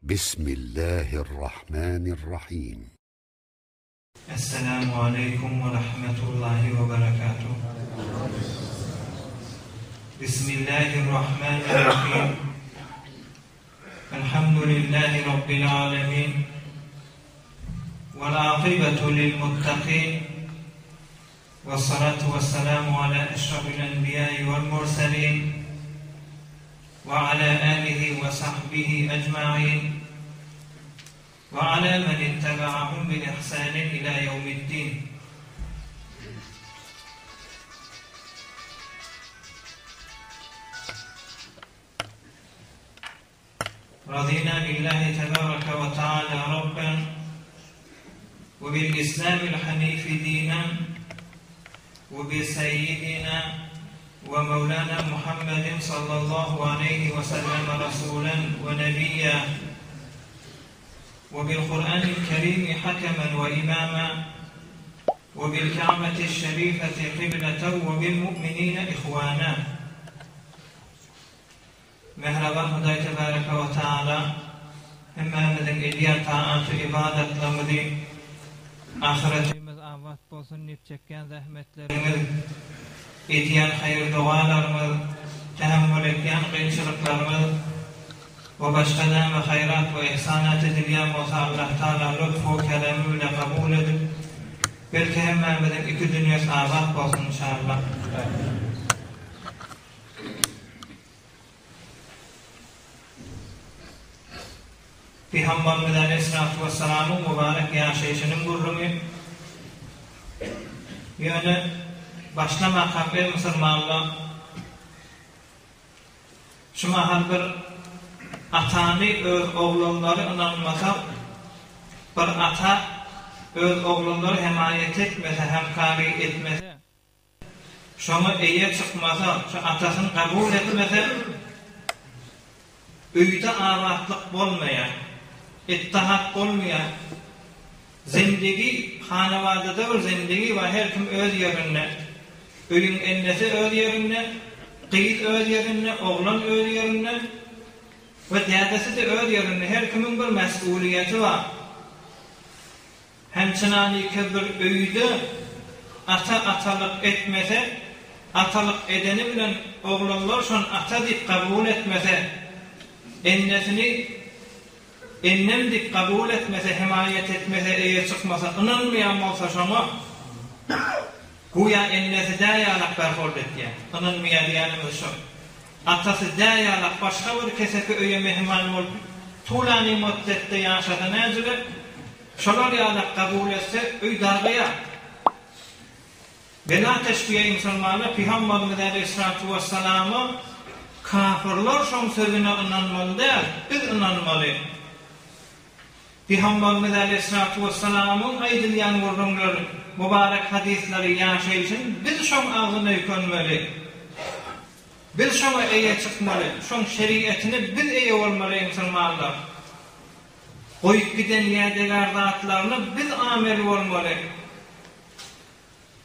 بسم الله الرحمن الرحيم. السلام عليكم ورحمة الله وبركاته. بسم الله الرحمن الرحيم. الحمد لله رب العالمين والعاقبة للمتقين والصلاة والسلام على أشرف الأنبياء والمرسلين وعلى آله وصحبه أجمعين وعلى من اتبعهم بإحسان إلى يوم الدين. رضينا بالله تبارك وتعالى ربا وبالإسلام الحنيف دينا وبسيدنا ومولانا محمد صلى الله عليه وسلم رسولا ونبيا وبالقرآن الكريم حكما وإماما وبالكعبة الشريفة قبلة وبالمؤمنين إخوانا. Mehraban Huday Tebareke ve Teala hemmemizin ediyen taatı ibadetlerimizi ahiretimiz avat bolsun nip çekken zahmetlerimiz ediyen hayır dualarımız tehammül etken kıyınçılıklarımız ve başkadan ve hayrat ve ihsanat edilen olsa Allah Teala lütfu kelamıyla kabul edip belki hemmemizin iki dünyası avat bolsun inşallah. Peygamberimiz Aleyhisselatü Vesselam'ın mübarek yaşayışının gurrunu yani başlama kabul Müslümanlar şu mahal bir atanı öz oğulları inanmasa bir ata öz oğulları himayet etmese hemkari etmese şunu iyiye çıkmasa şu atasını kabul etmese öyde avatlık olmayan ittihat olmayan zindagi hanavadada bir zindagi ve her kim öz yerine ölün ennesi öz yerine kıyıt öz yerine oğlan öz yerine ve dedesi de öz yerine her kimin bir mesuliyeti var. Hemçinani ki bir öyde atalık etmese atalık edeni bilen oğlanlar son ata deyip kabul etmese ennesini ennem deyip kabul etmese, himayet etmese, eğer çıkmasa, inanmayan olsa şuna güya ennesi dayalak berhord etti. İnanmayan diyenimiz şu. Atası dayalak başka bir keseki öye mehman olup tuğlani muddette yaşadı nezile şolar yalak kabul etse öy dargıya. Bela teşkiye Müslümanlar Peygamberimiz Aleyhisselatü Vesselam'ı kafirler şun sözüne inanmalı değil, biz inanmalı. Peygamberimiz Aleyhisselatü Vesselam'ın aydınlayan vurgunları, mübarek hadisleri yaşayışın biz şun ağzına yükönmeli. Biz şuna eye çıkmalı, şun şeriatini biz eye olmalı Müslümanlar. Koyup giden yedeler zatlarını biz amel olmalı.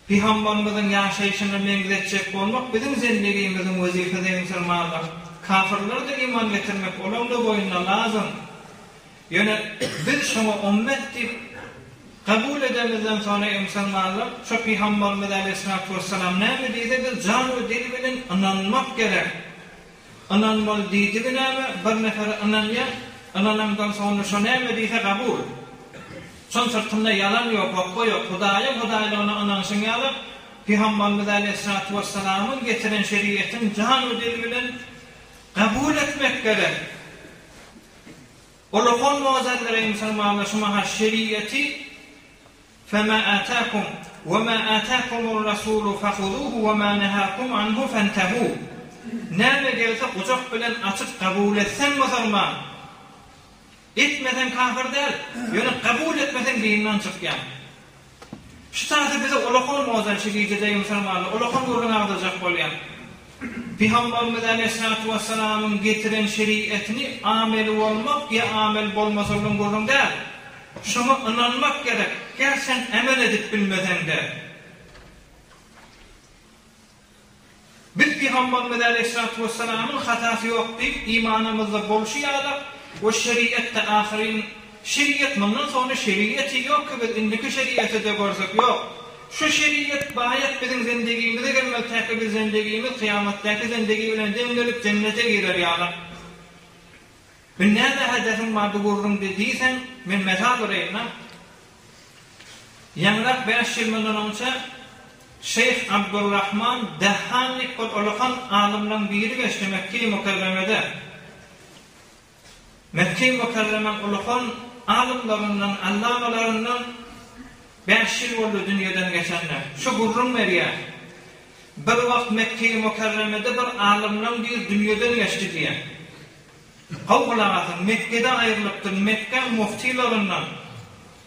Peygamberimizin yaşayışını mengzetecek olmak bizim zindegimizin vazifesi Müslümanlar. Kafirler de iman getirmek olan da boyunna lazım. Yani biz şunu ümmet deyip kabul edemizden sonra Müslümanlar şu Peygamberimiz Aleyhisselatü Vesselam ne mi deydi biz canı dili bilin inanmak gerek. İnanmalı deydi bilin bir nefer inanmayan inanandan sonra şu ne mi deyse kabul. Son sırtında yalan yok, hukku yok, Hudayla ona inansın yalan. Peygamberimiz Aleyhisselatü Vesselam'ın getiren şeriyetin canı dili bilin kabul etmek gerek. Olukon muazzalları Müslümanlar şumaha şeriyeti فَمَا آتَاكُمْ وَمَا آتَاكُمُ الرَّسُولُ فَخُذُوهُ وَمَا نَهَاكُمْ عَنْهُ فَانْتَهُوا. Nerede gelse kucak bilen açık kabul etsen Müslüman. Etmeden kafir değil. Yani kabul etmeden dinden çıkyan. Şu tarafı bize olukon muazzal şeriyeti Müslümanlar. Olukon gurruna ağdıracak bolyan. Peygamberimiz Aleyhisselatü Vesselam'ın getiren şeriatini amel olmak ya amel bolmasının gurrun değil. Şunu inanmak gerek. Gel sen emel edip bilmeden de. Biz Peygamberimiz Aleyhisselatü Vesselam'ın hatası yok deyip imanımızda bolşuyarak o şeriatta ahirin şeriat bundan sonra şeriatı yok ki biz indiki şeriatı da görsek yok. Şu şeriat bayat bizim zindegimize gelmeli, taki biz zindegimiz kıyametteki zindegi bilen demlenip cennete girer yani. Ben nerede hedefim vardı vururum dediysen, ben mesal vereyim lan. Yanılak 5 yıl bundan önce Şeyh Abdurrahman Dehanlik olan alimden biri geçti Mekke-i Mukarreme'de. Mekke-i Mukarreme olan alimlerinden, allamalarından 5 yıl oldu dünyadan geçenler. Şu gurrum veriyor. Bir vakt Mekke-i Mukarreme'de bir alimden bir dünyadan geçti diye. Kavgulatın Mekke'de ayrılıptır. Mekke muftilarından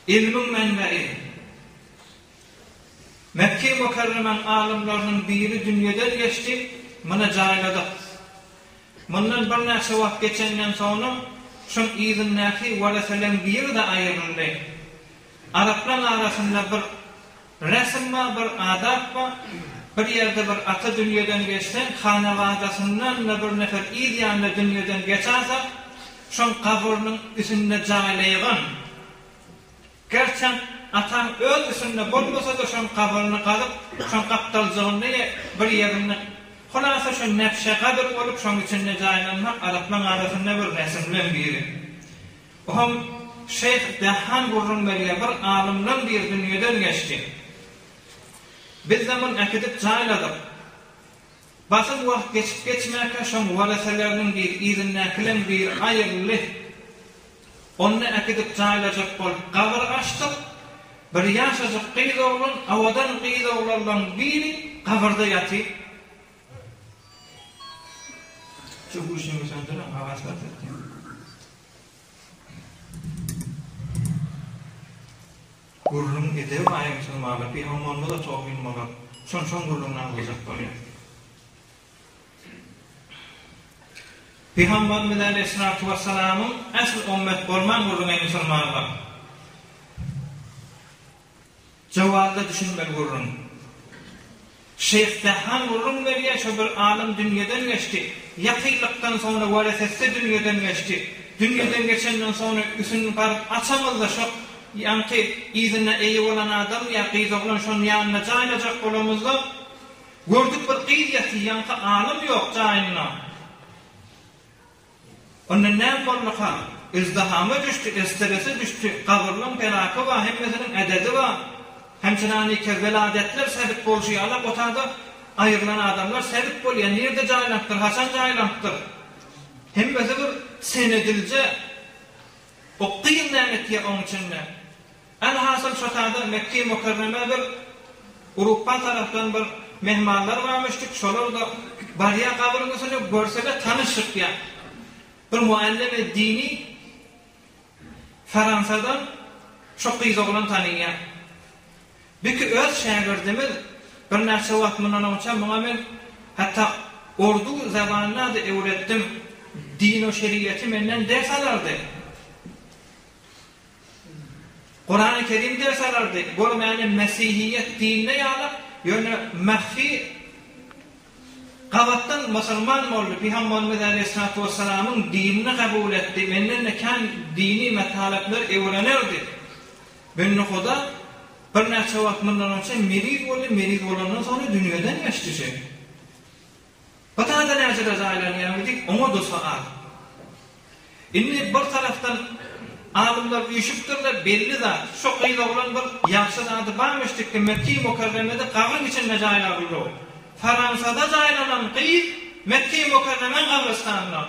ilmin menbe'i. Mekke-i Mukarremen alimlerinin biri dünyadan geçti, bana cayladı. Bundan bir neyse vakt geçenden sonra şun izinlaki vareselen biri de ayrıldı. Araplar arasında bir resim var, bir adab var. Bir yerde bir ata dünyadan geçti, hanevadasından bir nefer izyanla dünyadan geçerse, şun kaburunun üstünde caylayıgan. Gerçekten atan öz üstünde bulmasa da şun kaburunu kalıp, şun kaptalcığını bir yerine hulasa şun nefşe kabir olup şun içinde caylanmak Araplar arasında bir resimlen biri. Ohum Şeyh Dehan gurrun veriye bir alimden bir dünyadan geçti. Biz zaman akidip cayladık. Basın vakt geçip geçmeyken şun vareselerinin bir izinlekilen bir ayrılı. Onu akidip caylayacak bol kabir açtık. Bir yaşacık qiyda olan, avadan qiyda olan biri kabirde yatı. Şu bu işin müsandırı havaslar ettim. Gurrun edev ayımsın mağlar, bir hamonda da çok bilmağlar. Son gurrundan alacak böyle. Peygamber Aleyhissalatu vesselam'ın asl ümmet bolman gurrun ey musulmanlar. Cevabda düşünmeli gurrun. Şeyh Dehan gurrun veriye şu bir alim dünyadan geçti. Yakıylıktan sonra varesesi dünyadan geçti. Dünyadan geçenden sonra üstünü parıp açamazdı şu yankı izinle iyi olan adam ya kıyız olan şunun yanına cayılacak olamızda gördük bir kıyız yatı yankı alim yok cayınına. Onun ne bolluğa izdihamı düştü, stresi düştü, kabırlığın pelakı var, hemmesinin ededi var. Hemçinani veladetler sebep bolşuyu alıp otada ayrılan adamlar sebep bol. Yani nerede caylanıktır, haçan caylanıktır. Hemmesi bir senedilce o kıyın nemetiye onun içinde. En hasıl şotada Mekke-i Mukarreme bir Avrupa taraftan bir mehmanlar varmıştık. Şolar da bariya kabırıngısını görseler tanıştık ya. Bir muallime dini Fransa'dan şu kıyız oğlan tanıyan. Bir ki öz şagirdimiz bir nefse vakmından onçan bana ben hatta ordu zamanına da öğrettim. Din o şeriyeti menden ders alardı. Kur'an-ı Kerim ders alardı. Bu yani Mesihiyet dinine yağlar. Yani mahfi kavattan Müslüman oldu. Peygamber Aleyhissalatu vesselam'ın dinini kabul etti. Menden de dini metalepler öğrenirdi. Ben nukuda bir nefse vakmından onça meriz olandan sonra dünyadan geçti şey. Batada necere zaylan dedik, ona da sual. İnni bir taraftan alimler uyuşuptırlar belli zat. Şu kıyla olan bir yaxşı zatı varmıştık ki Mekke-i Mukarreme'de kabrin içinde caylanırdı. Fransa'da caylanan kıyıl Mekke-i Mukarremen kabristanına.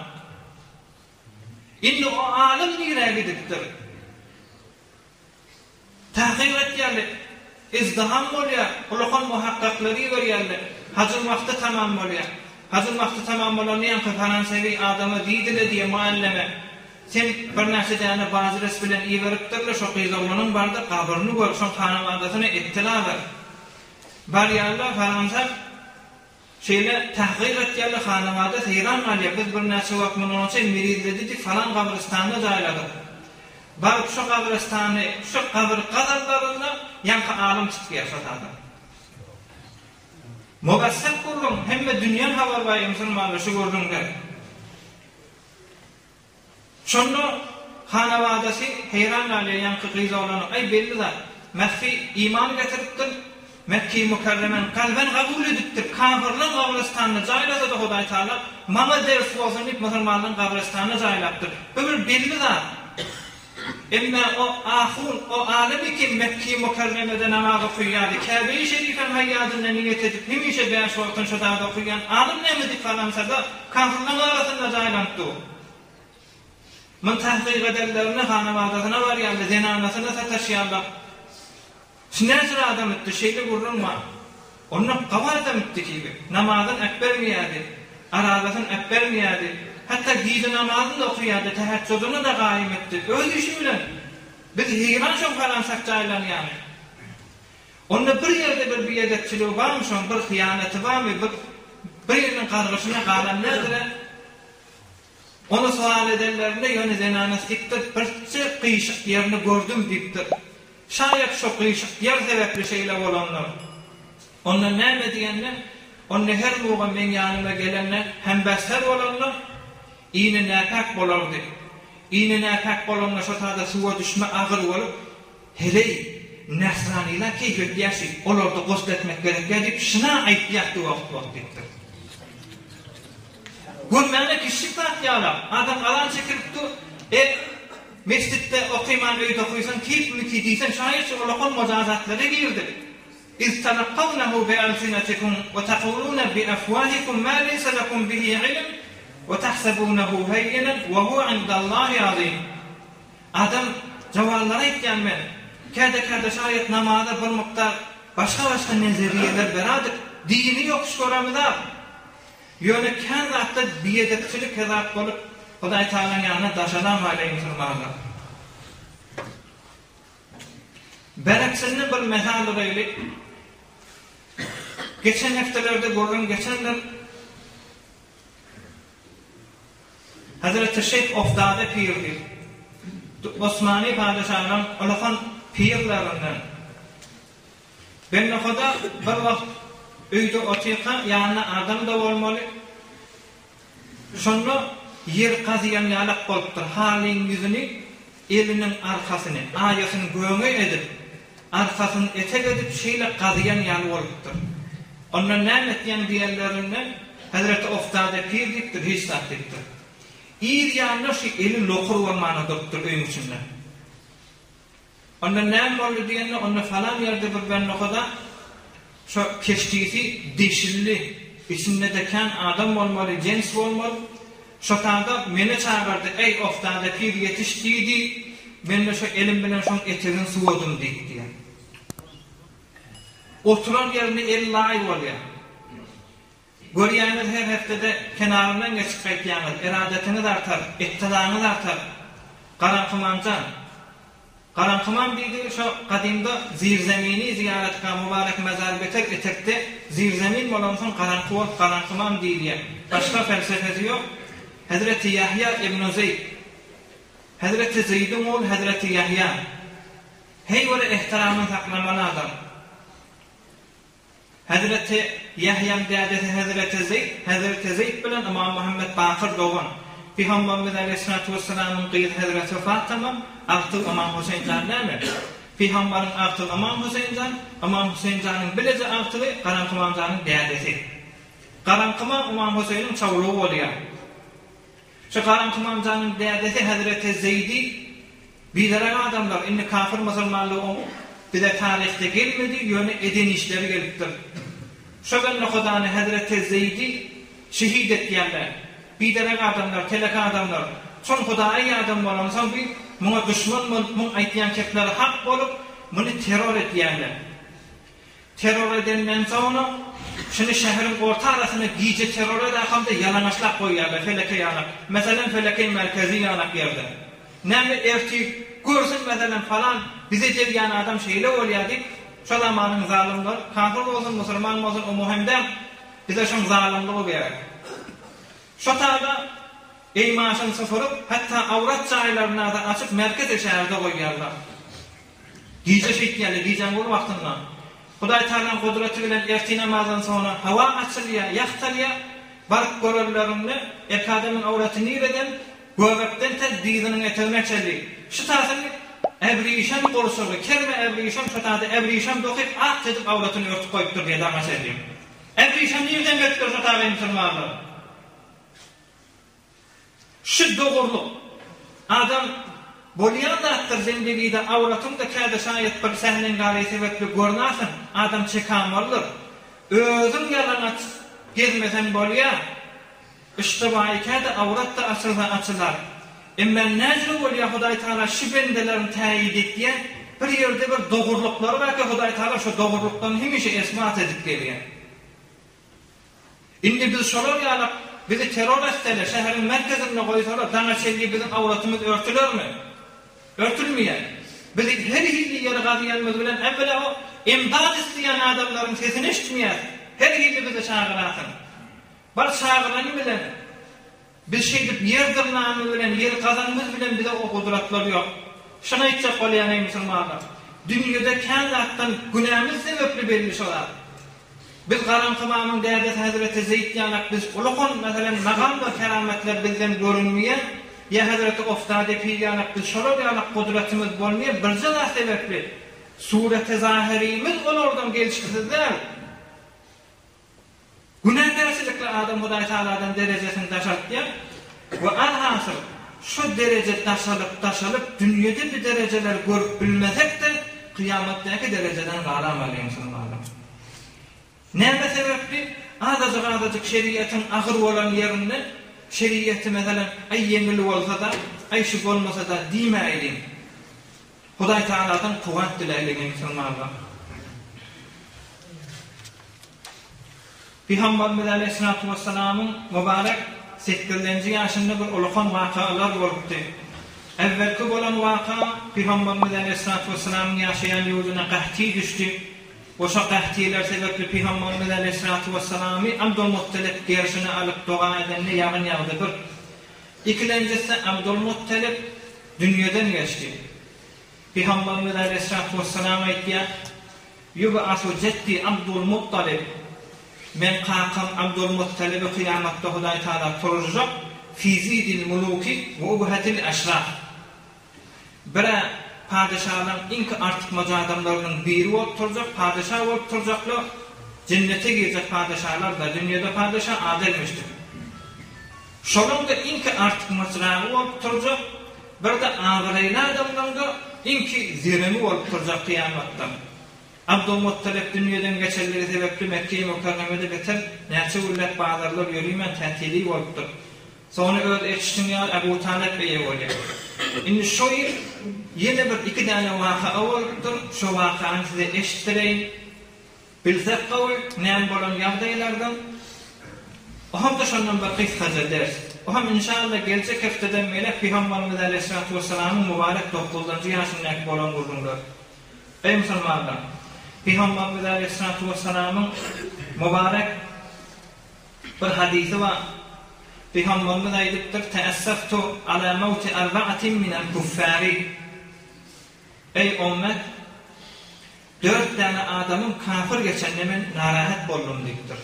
İnni o alim nire gidiptir. Tahkir et yerli. İzdiham oluyor. Ulukun muhakkakları var yerli. Hacın vakti tamam oluyor. Hacın vakti tamam oluyor. Niyan ki Fransevi adamı diydile diye mualleme. Sen bir nefse deyane bazı resbilen iyi veriptirle şu kıyzavlanın barda kabırını gör. Son hanımadasını ittila ver. Bar yerli Fransa şeyle tahkir et yerli hanımada seyran alıyor. Biz bir nefse vakmını olsa mirizledik falan kabristanına cayladık. Balık şu kabristanı, şu kabir kazanlarında yankı alim çıktı yaşatadı. Mugassep kurdum, hem de dünyanın havar bayı Müslümanlı şu gördüğünde. Şonu hanavadası heyran alýan kıkyza olan ay belli zat. Mehfi iman getiripdir. Mekke-i Mükerremen kalben kabul edipdir. Kafirliň gabristanına jaýlasa da Hudaý Taala mama ders bolsun diýip musulmanlaryň gabristanına jaýlapdyr. Bu bir belli zat. Emma o ahun, o alemi ki Mekke-i Mükerreme'de namaz okuýardy. Kâbe-i Şerifeň haýatyna niýet edip hemişe 5 wagtyň şodada okuyan alim näme falansa da kafirliň arasynda jaýlandy. Men tahqiq edenlerine hanavadasyna barýardy, zenanasyna sataşýarlar. Şinäçe adam etdi, şeýle gurulma. Onu gawarda mittikibi. Namazyn ekber miýadi, arazatyn ekber miýadi. Hatta giydi namazını da okuyordu, teheccüdünü da gaim etti. Öz işi bilen. Biz heyran şon falan sakçaylan yani. Onda bir yerde bir biyadetçiliği var mı şon, bir hıyaneti var mı, bir yerinin kargışına kalan nedir? Onu sual edenlerinde yönü zenanesi iktir, bir kıyışık yerini gördüm deyiptir. Şayet şu kıyışık yer sebepli şeyler olanlar. Onlar ne diyenler? Onlar her muğam ben yanıma gelenler, hem besher olanlar, İğne näpek bolardy. İğne näpek bolanlar şotada suwa düşme agyr bolup, hele Nasraniler keyfet ýaşy, olardy gosletmek gerek diýip şuna aýtýardy wagt etdi. Gurmana kişi taýýalar, adam alan çekiripdi. Mescitte okuyman öýde okuýsan, keyfini diýsen şaýat şolakon mojazatlara girdi. İstanaqqawnahu bi'alsinatikum wa taquluna bi'afwahikum ma laysa lakum bihi 'ilm. وَتَحْسَبُونَهُ هَيِّنًا وَهُوَ عِنْدَ اللّٰهِ عَظِيمٌ. Adam cavallara etken men, kerde şayet namazda bir miktar başka nezeriyeler beraber, dini yok şoramıda. Yöne kendi hatta biyedetçilik hezap olup, Hudaý Taala'nın yanına daşadan hale musulmanlar. Bereksinin bir mesal öyle. Geçen haftalarda gördüm, geçenler Hazreti Şeyh Ofdade pirdir. Osmani padişahının olakan pirlerinden. Ben nohada bir vakt öýde otyka yanına adam da bolmaly. Şonu yer qazyyan ýalak bolupdyr. Halin yüzüni elinin arkasyny, aýasyny göňe edip, arkasyny etek edip şeýle qazyyan ýaly bolupdyr. Ondan näme etýän diýerlerinden Hazreti Ofdade pir diýipdir, hissat diýipdir. İyi yanlış eli lokur olmanı doktor öýün içinde. Onda näme boldy diýende, onda falan ýerde bir ben nokada şu keşdisi deşilli, içinde deken adam bolmaly, jens bolmaly. Şotanda meni çağırdı, ey Ofdade pir yetişdiydi, men de şu elim bilen şoň etegini suwadym diýdi. Oturan ýerine el laý bolýar. Görýäňiz her hepdede kenarından geçip gaýtýaňyz, eradetiniz artar, iktidanyňyz artar. Qaranqyman diýdi, şu gadymda zirzemini ziyaretkä mübarek mezar beter etekde zirzemin bolan soň qaranqyman diýilýär. Başga felsefesi ýok. Hazreti Yahya ibn Zeyd, Hazreti Zeyd'in oğlu Hazreti Yahya. Hey wara ihtiramyny saklamaly adam. Hazreti Yahya'nın dädesi Hazreti Zeyd bilen İmam Muhammed Baqir doğan. Peygamberimiz Aleyhissalatu vesselam'ın kıyız Hazreti Fatıma, artık İmam Hüseyin näme? Peygamberin artık İmam Hüseyin Hüseyin'in bilece artığı Qaranqyman'ın dädesi. Qaranqyman İmam Hüseyin'in çawluğu bolýar. Şu Qaranqyman'ın dädesi Hazreti Zeyd'i bilerek adamlar, inni kafir musulmanlygy bir de tarihte gelmedi, yönü eden işleri gelipdir. Şöyle Hudaýny Hazreti Zeyd'i şehit etdiýärler. Biderek adamlar, teleka adamlar, çoň Hudaýy adam bolansa bir muňa düşman muň aýtýan kepleri hak bolup, muny terror etdiýärler. Terror edenden soňra şunu şäherin orta arasyna giýje terror edenlerde ýalanaşlap goýýarlar, feleke ýalak. Meselem feleke merkezi ýalak ýerde. Näme erti görsün mesela falan bize gelýän adam şeýle bolýardy. Şu zamanyň zalimler, kafir bolsun, musulman bolsun, o muhimde bize şoň zalimligi berýär. Şu taýda eýmaşyny sıfırıp, hatta awrat çaýlaryna da açyp merkez şäherde goýýarlar. Giýje şeýtýärler, giýjen bol wagtyndan. Hudaý Taalaň gudraty bilen erti namazdan soňra hawa açylýar, ýaqtalýar, bark görürlerini ekademyň awratyny ýerden Göbekten teddidinin eteğine çeli. Şu tasını ebrişem qorusuğu, kerme ebrişem şatadı ebrişem dokip ak edip avratını örtüp koyuptur diye dama çeliyim. Ebrişem nereden götürür şatadı Müslümanlar? Şu doğruluk. Adam bolyan da attır zindegide avratın da kâda şayet bir sehnen gâli sebepli görnasın. Adam çıkamarlar. Özün yalan aç. Gezmesen bolya. İştibai kâda avrat da açılar. Emmen necru bolya Hudaý Taala şu bendelerin tayid etdiye bir yerde bir doğrulukları var ki Hudaý Taala şu doğruluklarını hemişe ispat edip geliyor. Indi biz şolar ýalap bizi teröristler şehrin merkezine koysalar dana çelliği bizim avratımız örtülür mü? Örtülmeyen. Bizi her hilli yere gaziyanımız bilen evvela o imdad isteyen adamların sesini işitmeyen. Her hilli bizi çağırasın. Bar çağıranı bilen. Biz şeydip yer dırnağını bilen, yer kazanımız bilen bize o kudretleri yok. Şuna içecek olayan ey Müslümanlar. Dünyada kendi attan günahımız sebepli verilmiş olar. Biz Garam Kımam'ın Derdesi Hazreti Zeyd yanak biz ulukun mesela magam ve kerametler bizden görünmeye ya Hazreti Oftade Pi yanak biz şolar yanak kudretimiz bolmaya bir zıla sebepli sureti zahirimiz oradan geliştirdiler. Günahkarçılıkla adam Hudaý Taala'dan derecesini taşaltıyor ve alhasıl şu derece taşalıp dünyada bir dereceler görüp bilmesek de kıyametteki dereceden galam alıyorsunuz adam. Näme sebepli? Azajyk şeriatın ahir bolan yerinde şeriaty mesela ay ýeňil bolsa da, ay şu bolmasa da diýmäýin. Hudaý Taala'dan kuvvet dileýin Müslümanlar. Peygamberimiz Aleyhissalatu vesselam'ın mübarek 8-nji ýaşynda bir ulkan wakalar bolupdy. Evvelki bolan waka Peygamberimiz Aleyhissalatu vesselam'ın ýaşaýan ýurduna qahty düşdi. Oşa qahtiler sebepli Peygamberimiz Aleyhissalatu vesselam'ı Abdülmuttalib gerşini alıp doğa edenle yağın yağdı bir. İkincisi Abdülmuttalib dünyadan geçti. Peygamberimiz Aleyhissalatu vesselam aytdı: "Yub'asu ceddi Abdülmuttalib." Men qaqam Abdülmuttalib'i kıyamatda Hudaý Taala turacak. Fizidil muluki ve ubhatil aşraf. Bira padişahların inki artmacı adamlarının biri olup turacak, padişah olup turacaklar. Cennete girecek padişahlar da dünyada padişah adilmiştir. Şolun da inki artmacıları olup turacak, bir de ağıraylı adamların da inki ziremi olup turacak kıyamatta. Abdülmuttalib dünyadan geçerleri sebepli Mekke-i Mukarreme'de getir, näçe ullet bazarlar yürüymen tətili olupdur. Sonra öz eşitini Ebu Talib beye oluyor. Şimdi şu yıl yine bir iki tane vaka olupdur. Şu vakanı size eşittireyim. Bilsek kavul, näme bolan ýagdaýlardan. Oham da şondan bir kıskaca ders. Oham inşallah gelecek hafteden melek Peygamberimiz Aleyhissalatu vesselam'ın mübarek 9-njy ýaşyndaky bolan gurgunlar. Ey Müslümanlar, Peygamberimiz Aleyhissalatu vesselam'ın mübarek bir hadisi var. Peygamberimiz aydypdyr: "Teessaftu ala mauti arba'atin minel kuffari." Ey ümmet, 4 tane adamın kafir geçenlemen narahat boldum diktir.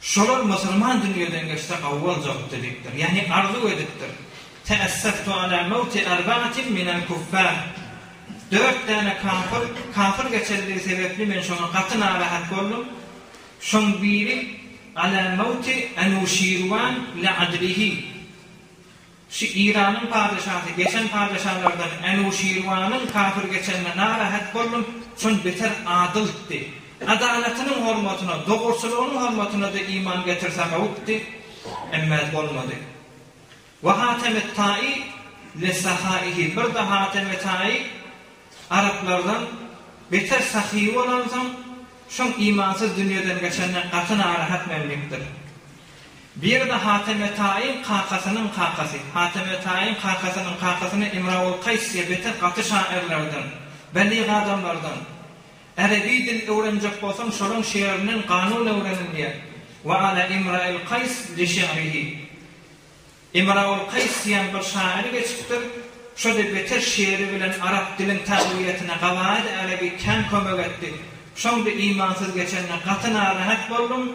Şolar Müslüman dünyadan geçse awwal jok diktir. Yani arzu edipdir. Teessaftu ala mauti arba'atin minel kuffar. 4 tane kafir geçenleri sebepli men şonu katı narahat boldum. Şon biri ala mauti Enuşirvan li'adlihi. Şu İran'ın padişahı, geçen padişahlardan Enuşirvan'ın kafir geçenine narahat boldum. Şon beter adıldı. Adaletinin hormatına, doğrusuluğunun hormatına da iman getirsem avukti, emmez bolmadı. Ve Hatem-i Ta'i lesahaihi, bir de Hatem-i Ta'i Araplardan beter sahihi olansam, şon imansız dünyadan geçenler katı narahat memliktir. Bir de Hatem-i Ta'i'nin kakasının kakası. Hatem-i Ta'i'nin kakasının kakasını İmraul Qays'ye beter katı şairlerden, belli adamlardan. Arabi dil öğrenecek bolsam şolun şiirinin kanun öğrenin diye. Ve ala İmraul Qays li şiirihi. İmraul Qays diyen bir şairi geçiptir. Şöyle beter şiiri bilen Arap dilin tağviyetine gavaid Arabi ken kömek etti. Şonda imansız geçenler katı narahat boldum.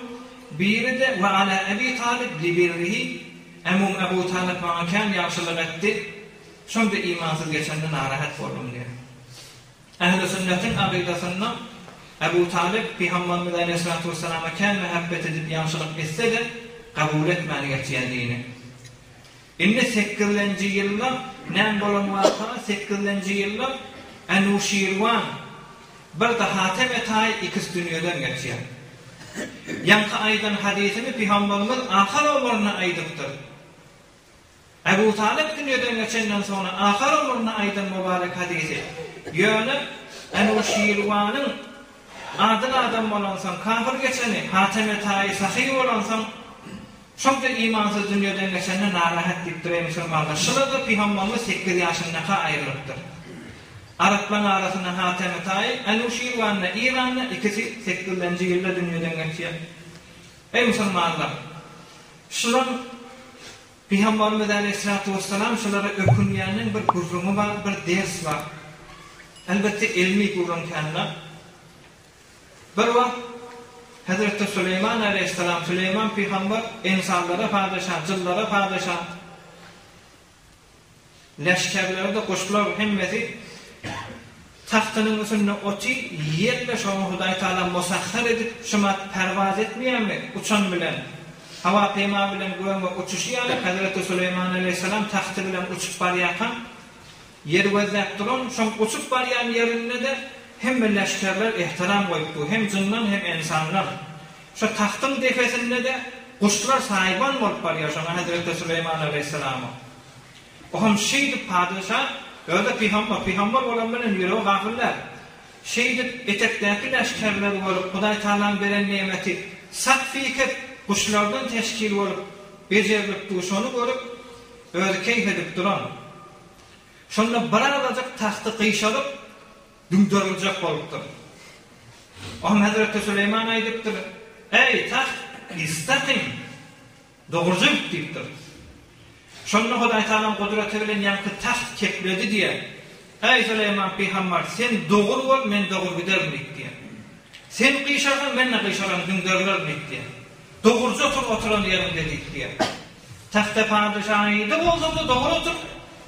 Biri de ve ala Ebi Talib li birrihi. Emum Ebu Talib bana kem yaxşılık etti. Şonda imansız geçende narahat boldum diye. Ehl-i sünnetin akidasından Ebu Talib Peygamberimiz Aleyhissalatu vesselam'a kem muhabbet edip yaxşılık etse de kabul etmeni geçenliğini. İnne 8-nji ýylda näme bolan waka 8-nji ýylda Enuşirwan bir da Hatem etay ikisi dünýeden geçýär. Ýanky aýdan hadisini Peygamberimiz ahir ömrüne aýdypdyr. Ebu Talib dünýeden geçenden sonra ahir ömrüne aýdan mübarek hadisi. Ýöne Enuşirwanyň adil adam bolansan kafir geçeni, Hatem etay sahih bolansan şonda imansız dünýeden geçende narahat diýipdir musulmanlar. Şurada Peygamberimiz 8 ýaşyndaky aýrylypdyr. Araplar arasında Hatem etay, Enuşirwan we İran'da ikisi 8-nji ýylda dünýeden geçýär. Ey musulmanlar, şular Peygamberimiz Aleyhissalatu vesselam şulara ökünýäniň bir gurrumy bar, bir ders bar. Elbette ilmi gurrun kenler. Bir wagt Hazreti Süleyman Aleyhisselam, Süleyman Peygamber insanlara padişah, cıllara padişah, leşkerlere de koşkular hemmeti tahtının üstüne oти, yerle şonu Hudaý Taala musahhar edip şuma pervaz etmeyen mi? Uçan bilen, hava peyma bilen göğe uçuşýar. Hazreti Süleyman Aleyhisselam tahtı bilen uçup barýarkan, yer gözläp duran, şoň uçup barýan ýerinde de hem leşkerler ihtiram koyupdu, hem cınnan hem insanlar. Şu tahtın defesinde de kuşlar sahiban bolup barýar şoňa Hazreti Süleyman Aleyhisselam'a. Oham şeýdip padişah, öýde peygamber bolan bilen ýüregi gafirler. Şeýdip etekdäki leşkerler bolup Hudaý Taalaň beren nemeti sakfike kuşlardan teşkil bolup bejerip şonu görüp öýde keýf edip duran. Şonda baralajak tahty kıyşaryp dündürülecek bolupdyr. Oham Hazreti Süleyman aýdypdyr: "Ey taht, istakim, dogurjak" diýipdir. Şonda Hudaý Taalaň gudraty bilen ýanky taht kepledi diýe. "Ey Süleyman Peygamber, sen dogur bol, men dogur giderim" diýdi. "Sen kıyşardan, men de kıyşaram, dündürler" diýdi. "Dogurja oturan ýerimde" diýdi. Tahta padişahydy bolsa da dogur otur,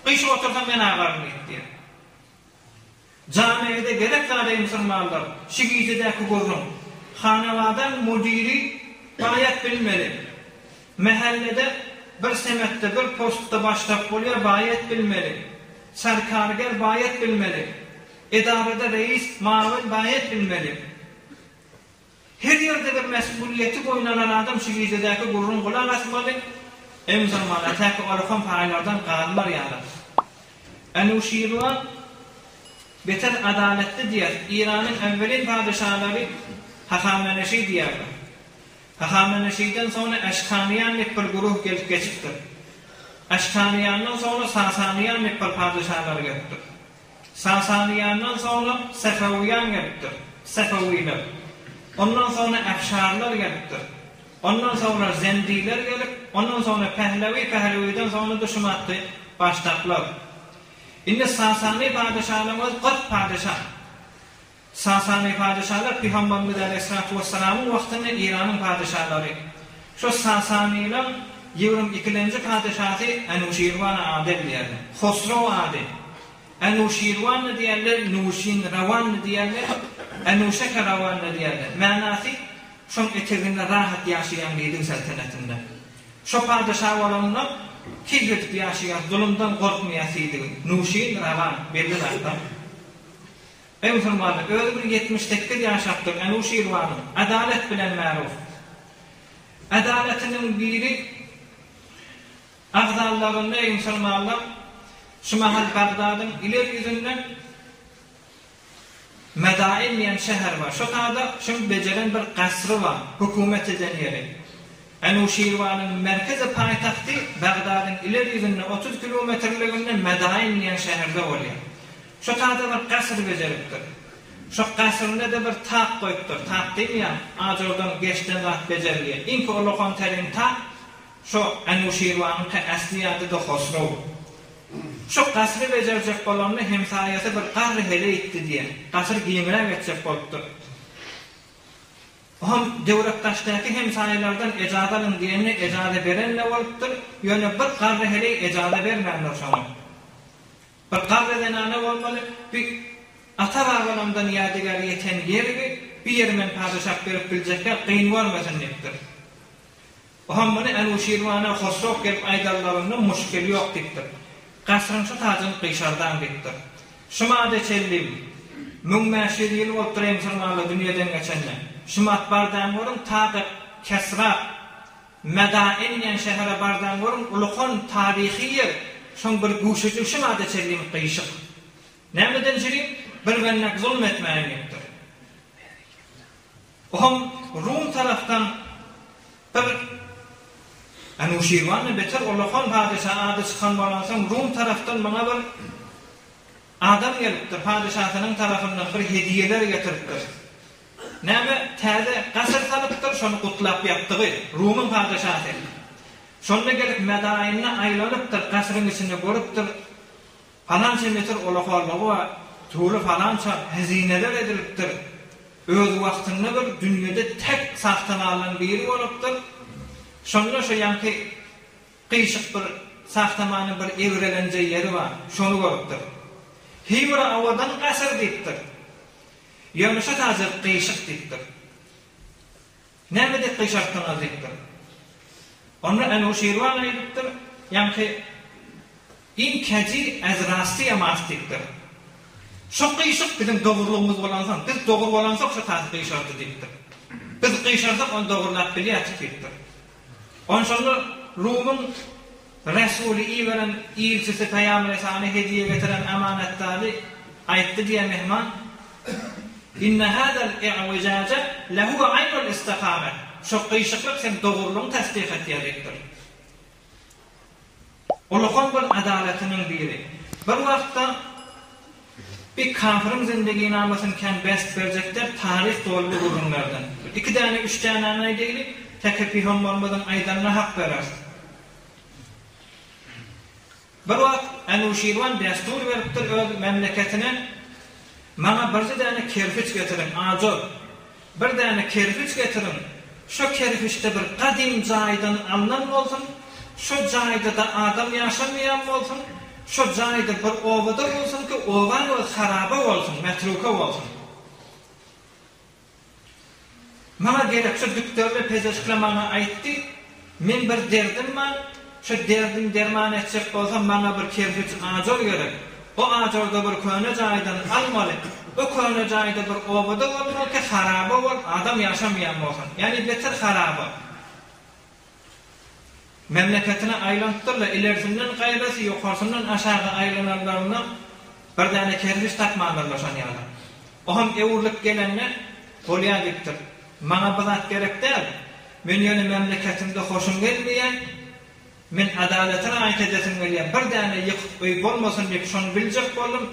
kıyşa otursan men agarym diýdi. Camide gerek zade musulmanlar, şigitedeki gurrun, hanawadan mudiri bayat bilmeli. Mahallede bir semette, bir postda başlap bolýar, bayat bilmeli. Sarkarger bayat bilmeli. Edarada reis, mavin bayat bilmeli. Her yerde bir mesuliyeti boynanan adam şigitedeki gurrun kulak asmaly. Ey musulmanlar, täki orhan faýlardan galmar ýalar. Enuşirwan beter adaletli diýer. İran'ın evvelin padişahları Hahameneşi diýerler. Hahameneşi'den sonra Eşkaniyanlyk bir guruh gelip geçipdir. Eşkaniyandan sonra Sasaniyanlyk bir padişahlar gelipdir. Sasaniyandan sonra Sefewiyan gelipdir. Sefewiler. Ondan sonra Efşarlar gelipdir. Ondan sonra Zendiler gelip, ondan sonra Pehlevi'den sonra da Şumatlı başlaplar. Indi Sasani padişahlarımız 40 padişah. Sasani padişahlar Peygamberimiz Aleyhissalatu vesselam'ın wagtynda İran'ın padişahları. Şu Sasaniler ýewrim 2-nji padişahy Enuşirwan adil diýerler. Hosrow adil. Enuşirwan diýerler, Nuşinrawan diýerler, Enuşakarawan diýerler. Manasy şoň eteginde rahat ýaşaýan ýerdiň saltanatynda. Şu padişah bolanlar kibret ýaşaýar, zulümden gorkmaýasy. Nuşinrawan belli adam. Ey musulmanlar, öyle bir 78 ýaşapdyr Enuşirwanyň adalet bilen märuf. Adaletinin biri agzallarynda musulmanlar şu mahal Bagdadyň ileri ýüzünden Medain diýen şäher bar. Şu taýda şu bejeren bir gasry bar, hökümet eden ýeri. Enuşirwanyň merkezi paýtagty Bagdadyň ileri ýüzünden 30 kilometrliginde Medain diýen şäherde bolýar. Şu taýda bir gasry bejeripdir. Şu gasrynda da bir tak goýupdyr. Tak diýýär, ajordan geçden zat bejerilýär. Inki olokan terin tak şu Enuşirwanyň asliýaty da Hosrow. Şu gasry bejerjek bolany hemsaýasy bir garry hele etdi diýen. Gasry giýimine geçjek bolupdyr. Hem devletdaşdaki hem sahilerden ecadalın diyenine ecade berenle olupdur. Yöne bir qarri hele ecade vermenler şoňa. Bir qarri denane olmalı. Bir ata bağlamdan yadigar yeten yeri bir yermen padişah berip biljekler qyyn bolmasyn dipdir. Hem bunu Enuşirwana Hosrov gelip aydallarının muşkili yok dipdir. Qasrınçı tacın qyşardan dipdir. Şuma da çellim. Müngmäşir ýyl bolup durýan sırmaly dünýeden geçenler. Şumat bardan görün tağı Kesra Medain ýen şähere bardan görün ulukon tarihi yer. Şoň bir guşuçy şuma da çellim qyşyk. Nämeden jiri bir bennek zulm etmäýändir. Ohm Rum taraftan bir Enuşirwana beter ulukon padişah ady çykan bolansoň Rum taraftan bana bir adam gelipdir, padişahının tarafından bir hediyeler getiripdir. Näme täze gasr salypdyr, şonu gutlap ýapdygy, Rumun padişahy. Şonda gelip Medainne aýlanypdyr, gasryň içinde görüpdir. Falança meter ulakarlygy we tuğlu falança hezineler edilipdir. Öz wagtynda bir dünýede tek sahtanalan biri bolupdyr. Şonda şu ýanky qyşyk bir sahtamany bir ewrelenje ýeri bar, şonu görüpdir. Hibra avadan qasr dipdir. Ýöňüşe tazyr qyşyk dipdir. Näme dip qyşakdan azykdyr? Onu Enuşirwana aýdypdyr, ýanky in käji az rasty ýamasdykdyr. Şo qyşyk bizim dogurlugymyz bolansa, biz dogur bolansak şo tazyr qyşakdy dipdir. Biz qyşarsak onu dogurlap bilýärdik dipdir. Onşonda Rumun Resuli iveren ilçisi Peygamber Esani hediye getiren emanetdari aytdy diye mehman inne hadal i'wijaja lahu aynul istiqamet. Şo qyşyklyk sen dogurlugyny tasdik etýärdir. Ulukon bir adaletinin biri. Bir wagtda bir kafirin zindigini almasyn ken best berjekler tarih dolly gurunlardan. 2 tane 3 tane aýdyly tekepihon bolmadan aýdanna hak berer. Bir wagt Enuşirwan destur beripdir öz memleketine mana bir däne kerpiç getirin, ajor. Bir däne kerpiç getirin. Şo kerpiçde bir qadim jaýdan alınan bolsun. Şo jaýda da adam ýaşamaýan bolsun. Şo jaýda bir owada bolsun ki, owa we haraba bolsun, metruka bolsun. Mana gerek şu düktörle pezeşkle mana aýtdy. Men bir derdim var. Şu derdim derman etjek bolsam bana bir kerpiç ajor gerek. O ajorda bir köne jaýdan almaly. O köne jaýda bir owada bolmaly ki haraba bol, adam ýaşamaýan bolsun. Ýani beter haraba. Memleketine aýlantypdyr, ilerisinden gaýrasy ýokarsydan aşağı aýlananlaryna bir däne kerpiç takmanlar başanýarlar. O hem ewurlyk gelenler bolýardypdyr. Mana bu zat gerek däl. Men ýöne memleketimde hoşum gelmeýän, men adaletine aýt edesim gelýär. Bir däne ýykyp öý bolmasyn diýip şonu biljek boldum.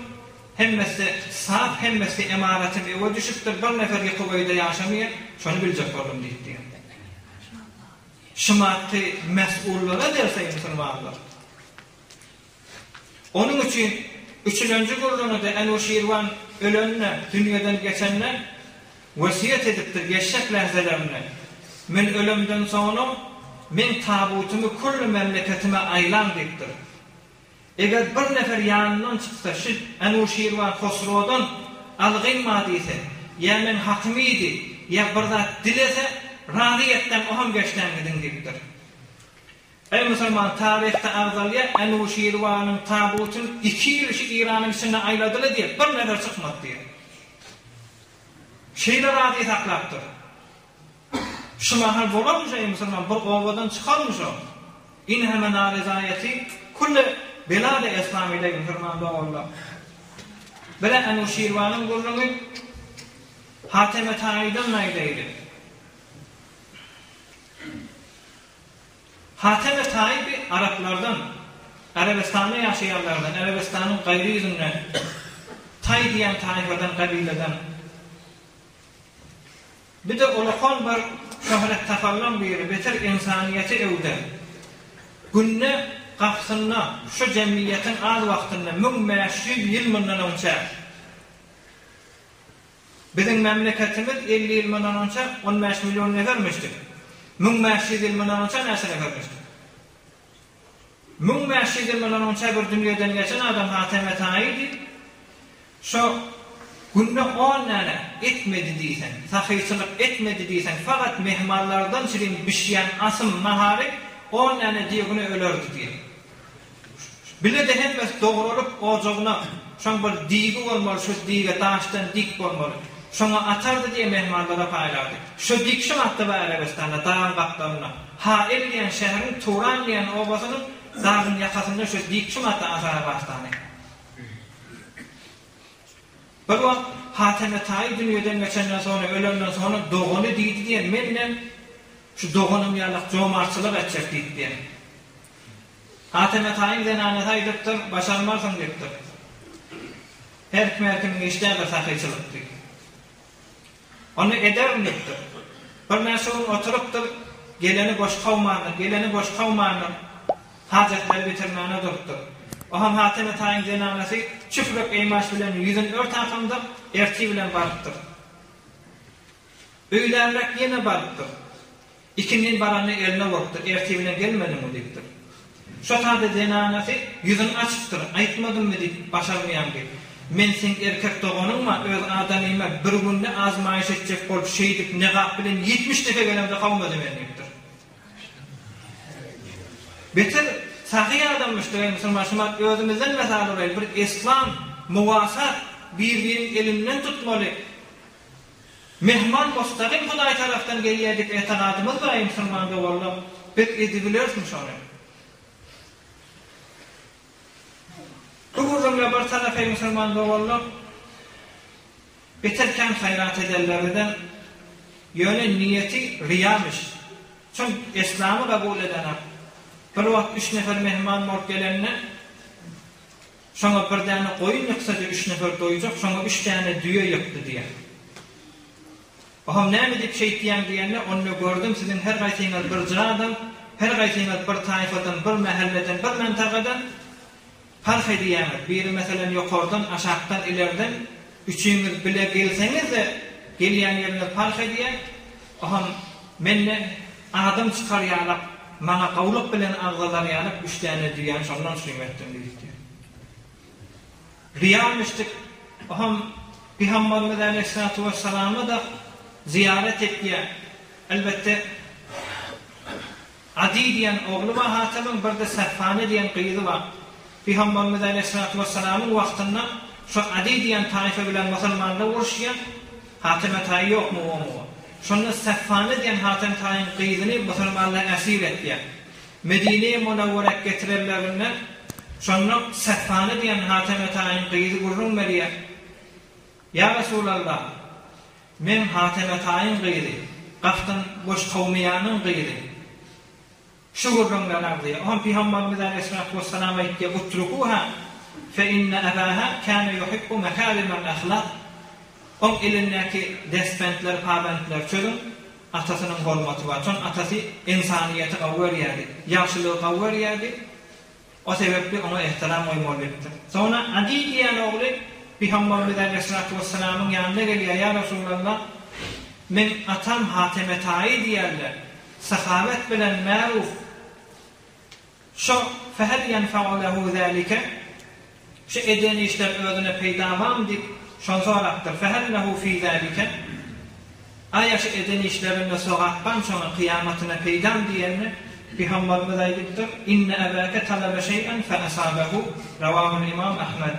Hemmesi saf, hemmesi emaratim ewe düşüpdir. Bir nefer ýykyp öýde ýaşamaýar, şonu biljek boldum diýdi. Şumatty mes'ullara derse musulmanlar. Onun üçin 3-nji gurrunda Enuşirwan ölenle dünýeden geçenler wasiyet edipdir geçek lahzalarynda. Men ölemden soňra men tabutumy kullu memleketime aýlan dipdir. Eger bir nefer ýanyndan çyksa, şu Enuşirwan Hosrowdan algyn madise, ýa men hakymydy, ýa bir zat dilese raziýetden oham geçden gidin dipdir. Ey musulman tarihte agzalya Enuşirwanyň tabutyny 2 ýyl Iranyň içinde aýladylar diýip bir nefer çykmady diýip. Şeýle raziýet aklapdyr. Şu mahal bolanmyş ey musulman bir owadan çykarmyş o. In hemen arizaýeti kullu belade İslamiyde musulman bolýar. Bela Enuşirwanyň gurlugy Hateme Taýdan naýdydy. Hateme Taý Araplardan, Arabistanda ýaşaýanlardan, Arabistanyň gaýry ýüzünden Taý diýen taýfadan gabileden. Bir de ulukon bir şöhret tafallan biri beter insaniyeti evde. Günne kapsynna şu cemiyetin az wagtynda 1500 ýyl mundan önce Bizim memleketimiz 50 yıl bundan önce 15 milyon ne vermiştik? 1500 yıl bundan önce nesine vermiştik? 1500 yıl bundan önce bir dünyadan geçen adam Hatem Etai'ydi. Şu günde 10 tane etmedi diysen, sahiyçılık etmedi diysen, fakat mehmanlardan çirin bişiyen asım mahari 10 tane diyegini ölürdü diye. Bile de hem doğrulup ocağına, şun bir digi olmalı, şu diğe taştan dik olmalı. Şuna atardı diye mehmanlara paylardı. Şu dikşim attı ve Arabistan'da, dağın kaplarına. Hail diyen şehrin, Turan diyen obasının dağın yakasında şu dikşim attı Arabistan'a. Bir vakt Hatem Etai'yi dünyadan geçenden sonra, ölümden sonra doğunu deydi diyen, menle şu doğunum yalak comarçılık edecek deydi diyen. Hatem Etai'nin zenaneti aydıptır, başarmarsın deyiptir. Her kimin işlerle sahiyçılık deydi. Onu eder mi deyiptir. Bir mesulun oturuptur, geleni boş kavmanı, hacetleri bitirmeni duruptur. Oham Hatem Etai'nin zenaneti çüfrük eymaş bilen yüzün ört akımda erti bilen barıptır. Öylerlek yine barıptır. İkinin baranı eline vuruptur, erti bilen gelmedi mi deyiptir. Şu tadı zenaneti yüzün açıktır, aytmadım mı deyip başarmayan gibi. Men sen erkek doğanınma, öz adamıyma bir günde azmayış edecek bolup şeydip neqab bilen 70 defa gelemde kavmadı menliktir. Beter sahiy adammıştır, Müslümanlar özümüzden mesal oraylı bir İslam, muvasat, birbirin elinden tutmalı. Mehman mustaqim Huday taraftan geliyedik etanadımız var Müslümanda oğlum. Bir edebiliyorsun sonra. Kuvurumla bir tarafı Müslümanda oğlum. Beterken hayrat ederlerden yöne niyeti riyamış. Çünkü İslam'ı kabul edener. Bir vakt 3 nefer mehman mort gelenine şoňa bir tane koyun ýoksa 3 nefer doýjak, şoňa 3 tane düýe ýokdy diye. Oham näme dip şey diýende onu gördüm, sizin her gaýsyňyz bir jyradan, her gaýsyňyz bir taýfadan, bir mahalleden, bir mantagadan fark edýär. Biri meselem ýokardan, aşakdan, ilerden üçüňiz bile gelseňiz de gelýän ýerine fark edýär. Oham menne adam çykarýarlar. Mana qawluq bilen ağzalar yanıp 3 tane diýen şondan süýmetdim diýdi. Riyamışdyk. Oham Peygamberimiz Aleyhissalatu vesselam'ı da ziyaret etdiýär. Elbette Adi diýen ogly we Hatem'in bir de Safane diýen gyýzy bar. Peygamberimiz Aleyhissalatu vesselam'ın wagtynda şu Adi diýen taýfa bilen musulmanlar uruşýan. Hatem Etai'i ýokmu o? Şonda Safane diýen Hatem Etai'nin gyýzyny musulmanlar esir etdiler. Medine-i Munawwara getirirlerine şonda Safane diýen Hatem Etai'nin gyýzy gurrun berýär. Ya Resulallah, men Hatem Etai'nin gyýzy, gaftan boş kawmiyanyň gyýzy. Şu gurrunlar diýär. O Peygamberimiz Aleyhissalatu vesselam aýtdy: "Utrukuha fe inne abaha kana yuhibbu makarimel ahlak." On elindeki despentler, pabentler çözün, atasının hormatı var. Çon atası insaniyeti qawwer ýerdi, ýaşylygy qawwer ýerdi. O sebepli ona ihtiram oýmalydyr. Sonra Adi diýen ogly Peygamberimiz Aleyhissalatu vesselam'ın ýanyna gelýär. Ya Resulallah, men atam Hatem Etai'i diýerler. Sahavet bilen ma'ruf. Şu fehel yenfa'u lehu zalika? Şu eden işler özüne peýdamam dip şon soraktır. Fehellehu fî zâlike. Ayaşı eden işlerinde soğatpan sonra kıyametine peydam diyenine Peygamberimiz aýdypdyr: "İnne ebâke talaba şey'en fe asâbehu." Ravahul İmam Ahmed.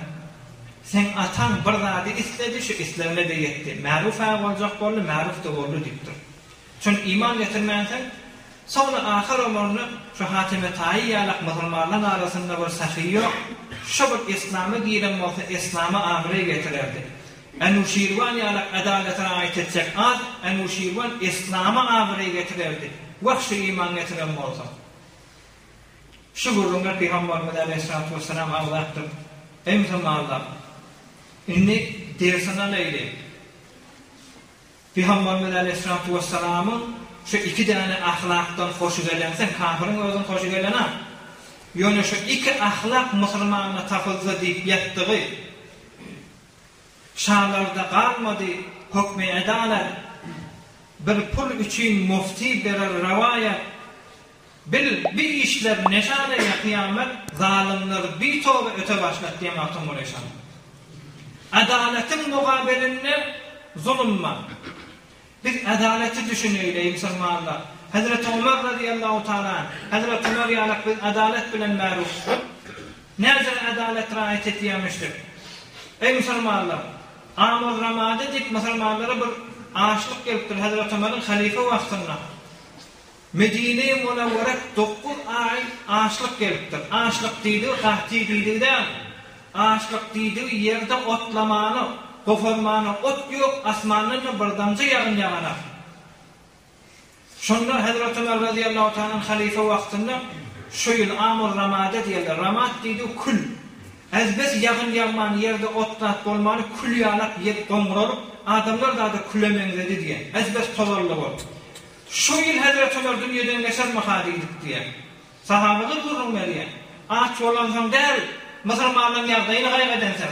Sen atan bir zady istedi, şu islerine de yetdi. Ma'ruf boljak boldy, ma'ruf da boldy diýipdir. Şon iman getirmänsen sonra ahir ömrüni şu Hatem Etai'i ýalak musulmanlar arasynda bir sahiy ýok. Şu bir İslam'a giren bolsa İslam'a amry getirerdi. Enuşirwan ýalak adaletine aýt etsek az, enuşirwan İslam'a amry getirerdi. Wagty iman getiren bolsa. Şu gurrunlar Peygamberimiz Aleyhissalatu vesselam aýtdyr. Ey musulmanlar, inni dersana leýli. Peygamberimiz Aleyhissalatu vesselam'ın şu 2 tane ahlakdan hoşu gelensen kafirin özüň hoşu gelene. Ýöne şu 2 ahlak musulmana tapylsa diýip ýetdi. şalarda kalmadı hukm-i adalet, bir pul üçün mufti berer ravayet, bir işler neşane ya kıyamet, zalimler bir tobe öte başlat diye mahtum ulaşan. Adaletin mukabelinde zulüm var. Biz adaleti düşünüyle Müslümanlar. Hazreti Ömer radıyallahu ta'ala, Hazreti Ömer yalak biz adalet bilen maruf. Nerede adalet raayet ettiyemiştir? Ey Müslümanlar, Amr Ramadi dik Müslümanlara bir aşlık geliptir Hazreti Ömer'in halife vaktında. Medine-i Munevvere 9 ay aşlık geliptir. Aşlık deydi, kahti deydi de, aşlık deydi yerde otlamanı, koformanı, ot yok, asmanın bir damcı yağın yağına. Şunda Hazreti Ömer radıyallahu ta'nın halife vaktında şu yıl Amr Ramadi diyorlar. Ramad deydi kül. Ezbes yağın yağman yerde otlat olmanı kül yağlap yer dongralıp adamlar da külemengedi diye. Ezbes tozarlı oldu. Şu yıl Hazreti Ömer dünyadan geçer mahadiydik diye. Sahabedir durun veriye. Ağaç olansam değil. Müslümanların yağdayını kaybeden sen.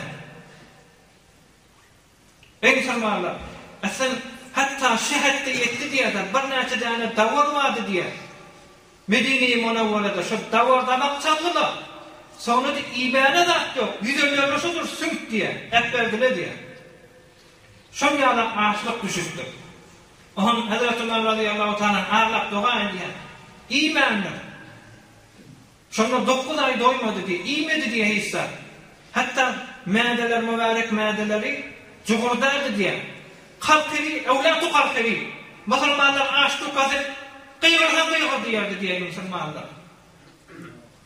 Ey Müslümanlar, sen hatta şehette yetti diye de bir neçe tane davur vardı diye. Medine-i Munevvere'de şu davarda bakçalılar. Sonra da imana da yok. Yüzünlerine şudur sünk diye. Hep verdiler diye. Şun yağlak ağaçlık düşüktür. Onun Hazreti Ömer radıyallahu ta'ala ağırlak dua ediyen imandır. Şunlar 9 ay doymadı diye, iymedi diye hissa. Hatta madeler, mübarek madeleri cuhurdaydı diye. Kalkiri, evlatu kalkiri. Müslümanlar ağaçlık kazıp kıyırdan kıyır diyerdi diye Müslümanlar.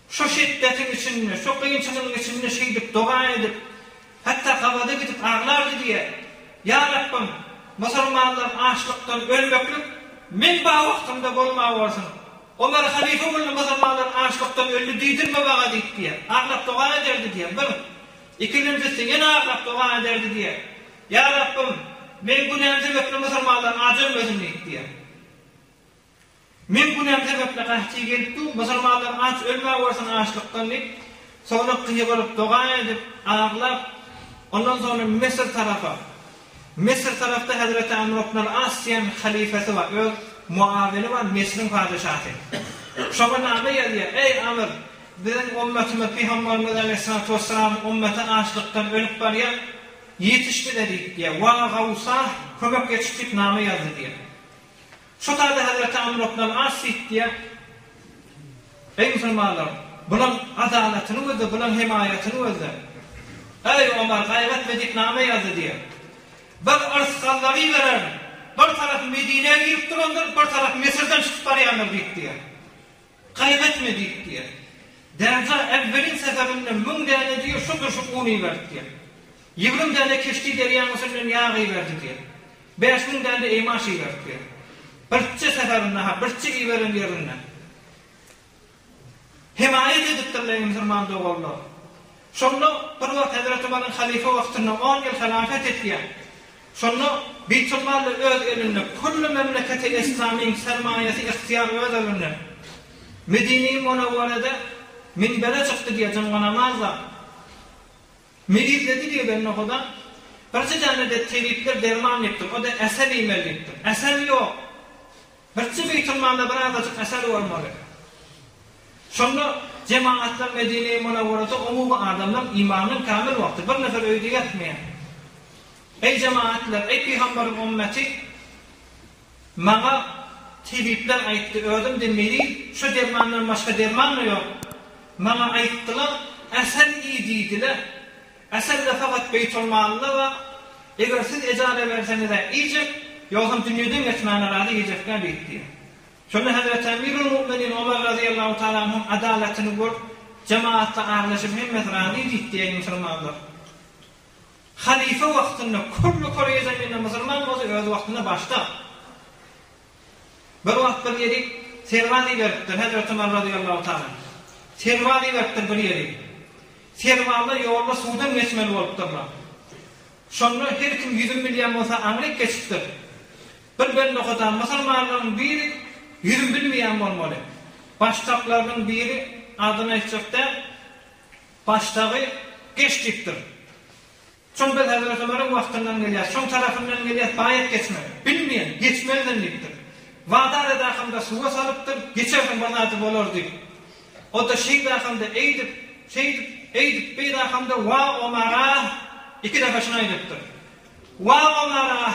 Şu şiddetin içinde, şu kıyınçının içinde şeydip, dua edip, hatta kavada gidip ağlardı diye. Ya Rabbim, Müslümanlar açlıktan ölmeklik, men bağ vaktimde bolmağı varsın. Ömer halife olun Müslümanlar açlıktan öldü deydin mi bağa deyip diye. Ağlap dua ederdi diye. İkincisi yine ağlap dua ederdi diye. Ya Rabbim, men bu nemze bekle Müslümanlar acılmasın deyip diye. Men bu nemze bekle kahçı gelip du, Müslümanlar aç ölmeği varsın açlıktan deyip. Sonra kıyı varıp dua edip, ağlap, ondan sonra Mısır tarafta Hazreti Amr ibn al-As'ın halifesi var. Öz muavini var, Mısır'ın padişahı. Şoma name yazıyor. Ey Amr, bizim ümmetimiz Peygamberimiz Aleyhisselatü Vesselam ümmeti açlıktan ölüp var ya, yetişti dedik diye. Wa gavsah, kömek yetiştik name yazdı diye. Şu tarzda Hazreti Amr ibn al-As diye. Ey Müslümanlar, bunun adaletini özü, bunun himayetini özü. Ey Ömer, kaybetmedik name yazdı diye. Bir arskalları verer. Bir taraf Medine'ye girip durandır, bir taraf Mısır'dan çıkıp arayanlar deyip diye. Kaybetmedik diye. Derza evvelin seferinden mün tane diyor, şudur şu unu verdi diye. 20 tane keşti deriyan Mısır'dan yağı verdi diye. 5.000 tane de imaşı verdi diye. Birçi seferinden, birçi verin yerinden. Himayet ediptirler Müslüman doğallar. Sonra bir vakit Hazreti Ömer'in halife vaktinde 10 yıl halafet ettiye. Sonra Beytulmal'la öz elinde, kullu memleketi İslam'ın sermayesi ihtiyar öz elinde. Medine-i Munevvere'de minbere çıktı diye cınganamazlar. Medizledi diye ben okudan. Birçi tane de tevhidler derman yaptır. O da esel imel yaptır. Esel yok. Birçi Beytulmal'da birazcık esel olmalı. Sonra cemaatler Medine-i Munevvere'de umumu adamlar imanın kamil vakti. Bir nefer öyle yatmayan. Ey cemaatler, ey Peygamberin ümmeti, bana tevhidler ayıttı, ödüm demeli, şu dermanlar başka derman mı yok? Bana ayıttılar, esel iyi deydiler. Esel de fakat Beytulmal'da var. Eğer siz ecare verseniz de yiyecek, yoksa dünyadan geçmeyene razı yiyecekler deyip. Şöyle Hazreti Emirul Mu'minin Ömer radıyallahu ta'la'nın adaletini gör, cemaatle ağırlaşıp himmet razı deyip diye Müslümanlar. Halife vaktinde kullu Kore zeminde Müslüman olsa öz vaktinde başta. Bir vakt bir yeri servali veriptir Hazreti Ömer radıyallahu ta'ala. Servali veriptir bir yeri. Servali yolda sudan geçmeli olupturlar. Sonra her kim 100 milyon olsa Amerik geçiptir. Bir belli okudan Müslümanların biri 100 bilmeyen olmalı. Baştaklarının biri adına içecekte baştağı geçtiktir. Şoň bir Hazrat Ömer'in wagtyndan gelýär, şoň tarapyndan gelýär, baýat geçme. Bilmeýän, geçmezdenlikdir. Wagtar edähimde suwa salypdyr, geçerdim banaty bolardy. O da şey dahamda eýdip bir dahamda wa Ömer'a iki defa şuna aýdypdyr. Wa Ömer'a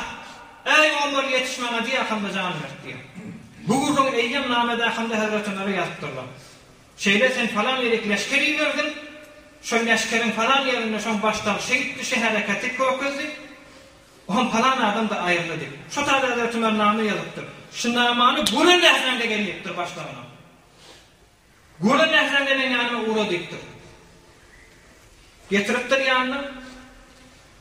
ey Ömer yetişmäňe diýähimde jan berdi. Bu gurulun eýýem namada dahamda Hazrat Ömer'e ýazypdyrlar. Şeýle sen falan ýerek leşkeri verdin. Şo leşkerin falan ýerinde şoň başdan şeýitli şe hareketi köküzdi. On falan adam da aýryldy. Şo taýda Hazrat Ömer namy ýazypdyr. Şu namany gurul nährende gelýärdir başlarına. Gurul nährende ýanyna uradypdyr. Getiripdir ýanyna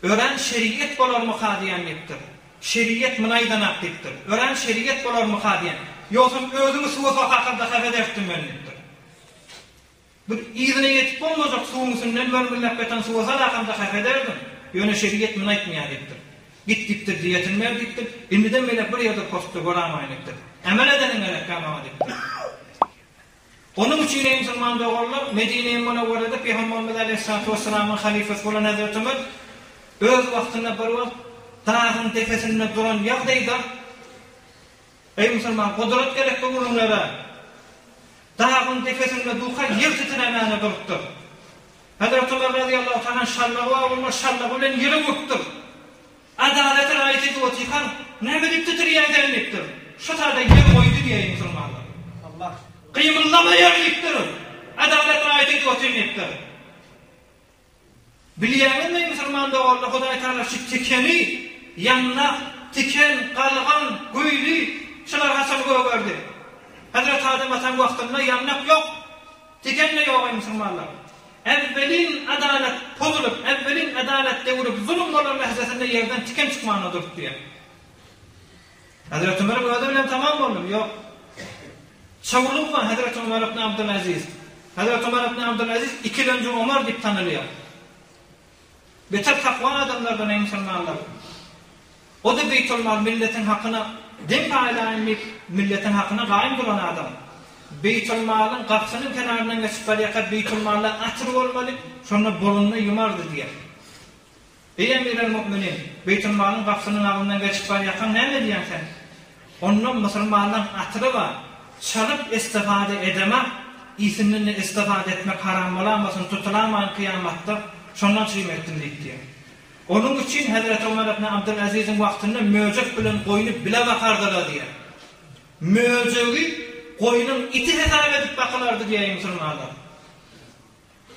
ören şeriýet bolarmy hadiýan diýipdir. Şeriýet mynaýdan akdypdyr. Ören şeriýet bolarmy hadiýan. Ýogsa özüňi suwa hakyrda haber etdim men diýipdir. Bir ýygyna ýetip bolmazak suwuňysyňdan bermilip beten suwa hakyrda haber ederdim. Ýöne şeriýet mynaýtmaýar diýipdir. Gitdipdir diýetinler diýipdir. Indiden bile bir ýerde postda goramaynypdyr. Emel edenin gerek kalmama diýipdir. Onun üçin ey musulman dogurlar Medine-i Munawwarada Peygamber Aleyhissalatu vesselam'ın halifesi bolan Hazrat Ömer öz wagtynda bir wagt dağın tepesinde duran ýagdaýda ey musulman kudret gerek bolurlara dağın tepesinde duka yer titremäne durupdy. Hazrat Ömer radıyallahu ta'ala şallağı bilen ýere gutdy. Adalete ait edip otykan näme diýip titriýärdir. Şu taýda yer goýdy diýen musulmanlar. Allah kıymıllamayan yıktır. Adalet ayeti götürmektir. Bilýäňiz mi musulman dogurly Hudaý Taala şu tikeni yanına tiken kalgan güýli şular hasan göberdi. Hazrat Adem atan wagtynda yannak yok. Tikenle yok musulmanlar. Evvelin adalet pozulup, evvelin adalet devrip zulüm bolan lehzesinde yerden tiken çıkmana durupdy. Hazrat Ömer bu adam bilen tamam boldy. Yok. Şawurluk var Hazrat Ömer ibn Abdülaziz. Hazrat Ömer ibn Abdülaziz ikilenci Ömer diýip tanylýar. Beter takwa adamlardan ey musulmanlar. O da Beytul Mal milletin hakkına din paylaýanlyk milletin hakkına gaýym duran adam. Beytul Mal'ın kapsının kenarından geçip barýaka Beytul Mal'a atyr bolmaly, şonu bolunna yumardy diýer. Ey emirel müminin, Beytul Mal'ın kapsının agyndan geçip barýaka näme diýen sen? Onun musulmanlaryň atyry var. Çalıp istifade edeme, iyisinden istifade etmek haram olamasın, tutulamayan kıyamatda şondan çiğmettim diýdi. Onun için Hazrat Ömer ibn Abdülaziz'in wagtynda möjek bilen goýuny bile bakardylar diýer. Möjegi goýunun iti hesap edip bakarlardy diýen musulmanlar.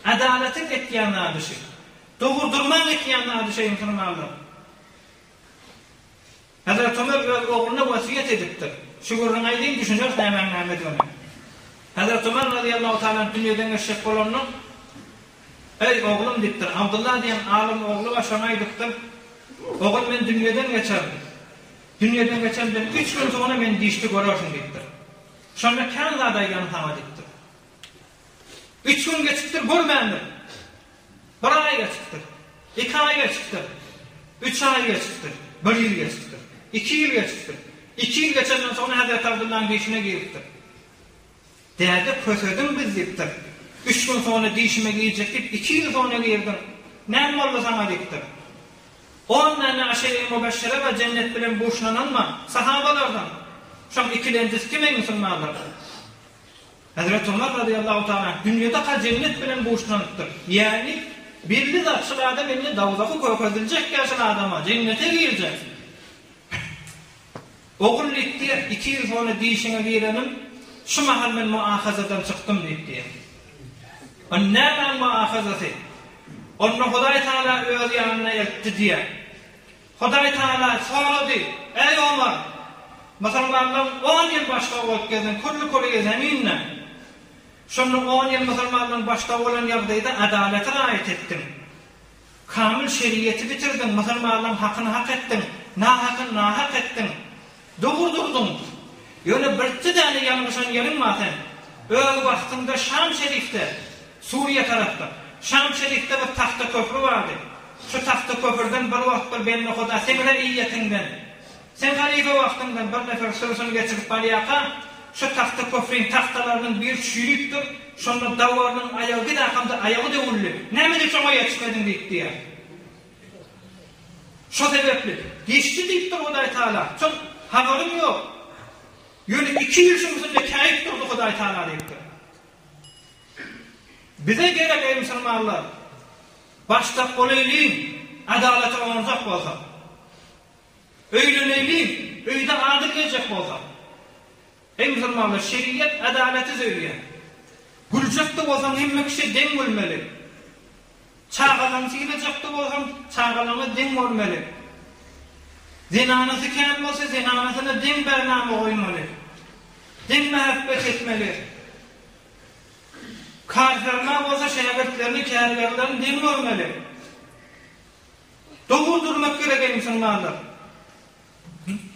Adaletin etýän adysy, dogurdurman etýän adysy musulmanlar. Hazrat Ömer öz ogluny wasiýet edipdir. Şugurun aýdyn düşünýär näme diýär. Hazrat Ömer radıyallahu ta'ala dünýeden geçip bolanyň ey oglum diýipdir. Abdullah diýen alim oglu we şonu aýdypdyr. Oglum men dünýeden geçerdim. Dünýeden geçenden 3 gün sonra men diýişdi görýärsin diýipdir. Şonda kan zadaýan hama diýipdir. 3 gün geçipdir görmändir. 1 ay geçipdir. 2 ay geçipdir. 3 ay geçipdir. 1 ýyl geçipdir. 2 ýyl geçipdir. 2 ýyl geçenden sonra Hazrat Abdullah'ın diýişine giripdir. Derde kösedim biz diýipdir. 3 gün sonra diýişime girecekdik, 2 ýyl sonra girdim. Näme boldy sana diýipdir. 10 näme aşere mübeşşere we cennet bilen boşlananma sahabalardan. Şoň ikilenjisi kim musulmanlar? Hazrat Ömer radıyallahu ta'ala dünýede ka cennet bilen boşlanıpdyr. Ýani belli zatçyl adam elini dawzaky köpediljek ýaşy adama cennete girecek. Oğul etdi 2 ýyl sonra diýişine girenim. Şu mahal men muahazadan çykdym diýdi. Näme muahazasy? Onu Hudaý Taala öz ýanyna eltdi diýer. Hudaý Taala sorady: "Ey Ömer, musulmanlar 10 ýyl başga ötkezen kullu zeminne. Şonu 10 ýyl musulmanlaryň başga bolan ýagdaýda adalete raýat etdim. Kamil şeriýeti bitirdim, musulmanlaryň hakyny hak etdim, nahakyny nahak etdim. Dogurdurdum. Ýöne birti däne ýalňyşan ýerim maten. Öz wagtynda Şam şerifde, Suriýe tarapda, Şam şerifde bir tahta köprü bardy. Şu tahta köprüden bir wagt bir belli Huda sebile iýetinden. Sen halife wagtyndan bir nefer sözüni geçirip barýaka, şu tahta köprüň tahtalarynyň bir çürükdir. Şonda dawarnyň aýagy da hamda aýagy döwüldü. Näme diýip şoňa ýetişmedin diýdi. Şo sebepli geçti deyip Hudaý Taala. Çon habarym yok. Ýöne 2 ýylymyzda käýip durdy Hudaý Taala diýipdir. Bize gerek ey musulmanlar. Başta goýlyň adalaty oňarjak bolsa. Öýlenýin, öýde adyl geljek bolsa. Ey musulmanlar, şeriat adalaty söýleýär. Güljakda bolsaň hemme kişi deň bolmaly. Çağalan siýlejakda bolsaň çağalana deň bolmaly. Zinanasy kän bolsa zinanasyna deň bername goýmaly. Deň mähebbet etmeli. Kafirler bolsa şähertlerini, kärlerlerini deň görmeli. Dogry durmak gerek ey musulmanlar.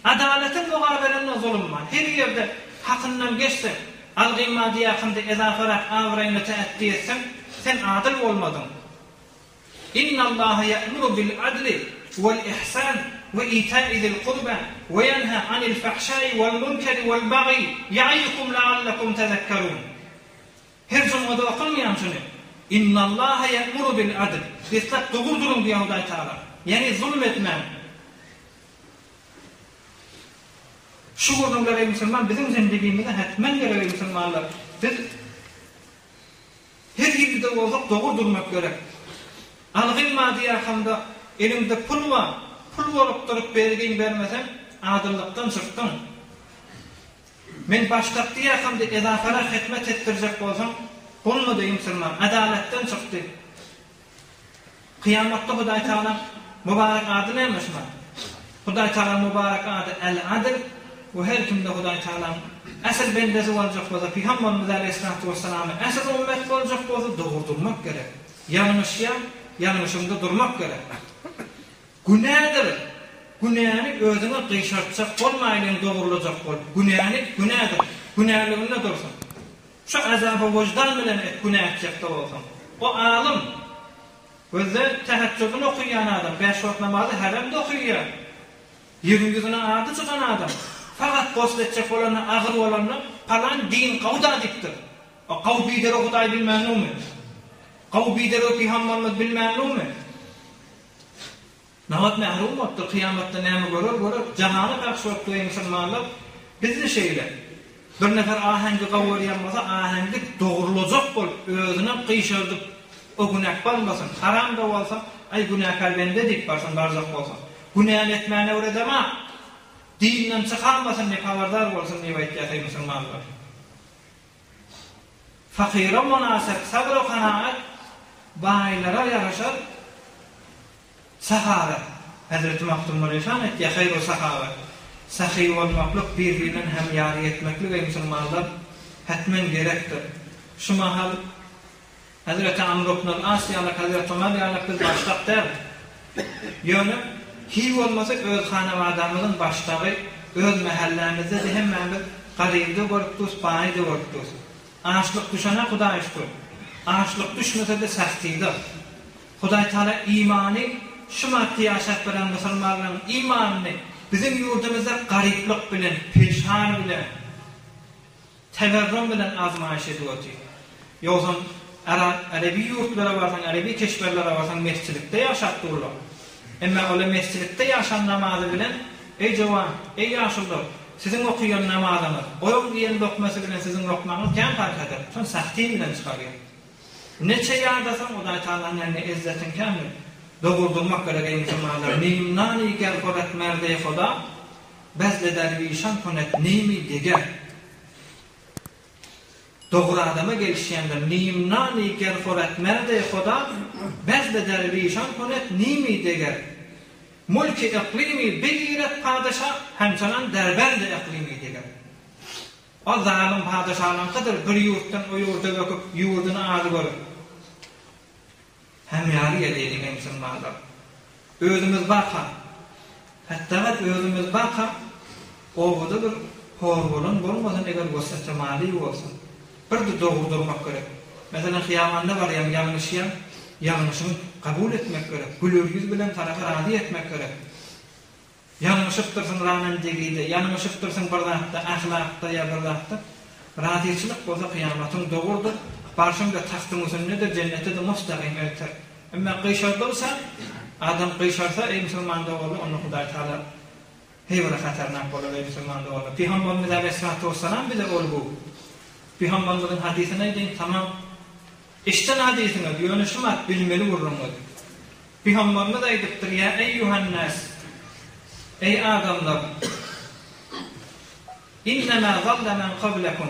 Adalatin mugabelinde zulüm var. Her ýerde hakyndan geçse, al-gymma diýäkinde ezafarak awraýyny tä'ddi etsen, sen adyl bolmadyň. İnnallaha ya'muru bil adli vel ihsan ve ita'i zil qurba ve yenha anil fahşai vel munkari vel baghi ya'idukum la'allakum tezekkerun. Her cümlede okunmayan şunu. İnnallaha ya'muru bil adl. Diqqat dogry durun diýär Hudaý Taala. Yani zulm etmem. Şu gurulmalar ey musulman bizim zindegimizde hetmen gerek ey musulmanlar. Biz her ýerde bolsak dogry durmak gerek. Al-gymma diýäkinde elimde pul var. Pul bolup durup bergen bermesem adyllıktan çykdym. Men başlap diýäkinde ezafara hyzmat etdirjek bolsam, bolmady ey musulman, adaletden çykdy. Kıyamatda Hudaý Taala mübarek ady nämeşmi? Hudaý Taala mübarek ady el-adl. Bu her kimde Hudaý Taala asl bendesi boljak bolsa, Peygamberimiz Aleyhissalatu vesselam asl ümmet boljak bolsa dogry durmak gerek. Ýalňyşýan, ýalňyşynda durmak gerek. Günädir. Günäni özüne gyşartjak bolmaýan dogurlajak bol. Günädir. Günälliginde dursun. Şu azaba wojdan bilen et günä etjekde bolsun. O alim özü tahajjudunu okuyan adam, 5 wagt namazy heremde okuýar. Ýüzüne ady çykan adam. Fakat gosletjek bolany, agyr bolany palan din gawda dipdir. O gawbider Hudaý bilmänmi? Gawbider Peygamberimiz bilmänmi? Nawat mahrum bolupdyr, kıyamatda näme görer? Jahany gapşypdy ey musulmanlar. Bizde şeýle. Bir nefer ahengi gawryan bolsa, ahengi dogurlajak bolup, özüne gyşardyp o günah bolmasyn. Haram da bolsa, ay günahkar bende diýip barsan barzak bolsa. Günah etmäne öredema. Dinden çıkarmasın ne haberdar bolsun diye aýtýar ey musulmanlar. Fakira münasip sabr we kanaat baýlara ýaraşar sahabat. Hazreti Mahmud Murşan etýär hayru sahabat. Sahiy bolmaklyk bir-birinden hem ýary etmeklik ey musulmanlar hetmen gerekdir. Şu mahal Hazreti Amr ibn al-As ýa-da Hazreti Ömer ýa-da biz başlapdyr. Ýöne ki olmasa öz hanavadamızın baştağı, öz mahallemizde de hem bir garibde görüpdüz, bayda görüpdüz. Açlık düşene Hudaý şükür. Açlık düşmese de sahtiydi. Hudaý Taala imanı, şu maddi ýaşap bilen musulmanlaryň imanını bizim ýurdumyzda gariplik bilen, peşhan bilen, teverrüm bilen azmaýyş edýär. Ýogsa Arabi ýurtlara barsaň, Arabi keşberlere barsaň mesçilikde ýaşapdyrlar. Emma ola mesçilikde ýaşan namazy bilen, ey jowan, ey ýaşullar, sizin okuyan namazyňyz, oýun diýen lokmasy bilen sizin lokmaňyz kän fark eder? Şol sahty bilen çykarýar. Neçe ýardasaň Hudaý Taalaň ýerine izzetin kämil. Dogurdurmak gerek ey musulmanlar. Nimnani ger korat merde Huda, bezle dervişan konet nimi diger. Dogry adama gelişýänler nimnani ger korat merde Huda, bezle dervişan konet nimi diger. Mulki iqlimi bigiret padişah hemçanan derbende iqlimi diger. O zalim padişahlan kadar bir ýurtdan o ýurda göküp ýurduny azy görüp hem ýary edýän musulmanlar. Özümüz baka. Hatta özümüz baka. Owada bir horgolun bolmasyn eger gösterse mali bolsun. Bir de dogurdurmak gerek. Mesela kıyamanda var ýalňyşýan, ýalňyşyny kabul etmek gerek. Gülür ýüz bilen tarafy rady etmek gerek. Ýalňyşyp dursun ranandigide, ýalňyşyp dursun bir zatda, ahlakda ýa bir zatda radyçylyk bolsa kıyamatyň dogurdur. Barşymda taxtyň üstünde de cennette de mustaqim etler. Emma gyşardylsa Adam qıyşarsa ey musulman doğulu onu Hudaý taala heyvara hatarnak bolar ey musulman doğulu. Peygamberimiz aleyhissalatu vesselam bize olgu. Peygamberimizin hadisine deyin tamam. İşten hadisine yönüşüm at bilmeli vururlar. Peygamberimiz aytıptır ya eyyuhan nas. Ey adamlar. İnnemâ zalla men qablakum.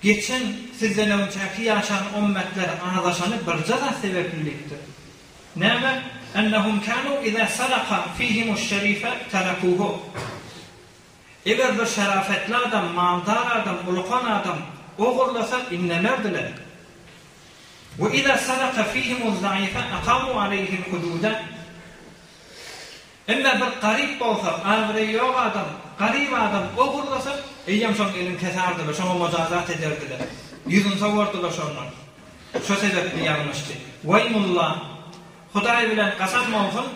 Geçen sizden önceki yaşayan ümmetler ağlaşanı bir cana sebepliliktir. Neme? Ennehum kanu iza salaka fihimuş şerife terakuhu. Eğer bir şerafetli adam, maldar adam, ulukan adam oğurlasa innelerdiler. Ve iza salaka fihimuz zayıfe akamu aleyhim hududa. Ama bir garip olsa, ağrı yok adam, garip adam oğurlasa eyyam son elin keserdiler, şoma mocazat ederdiler. Yüzün savurdular şonlar. Şu sebeple yanmıştı. Vaymullah. Hudaý bilen kasam olsun,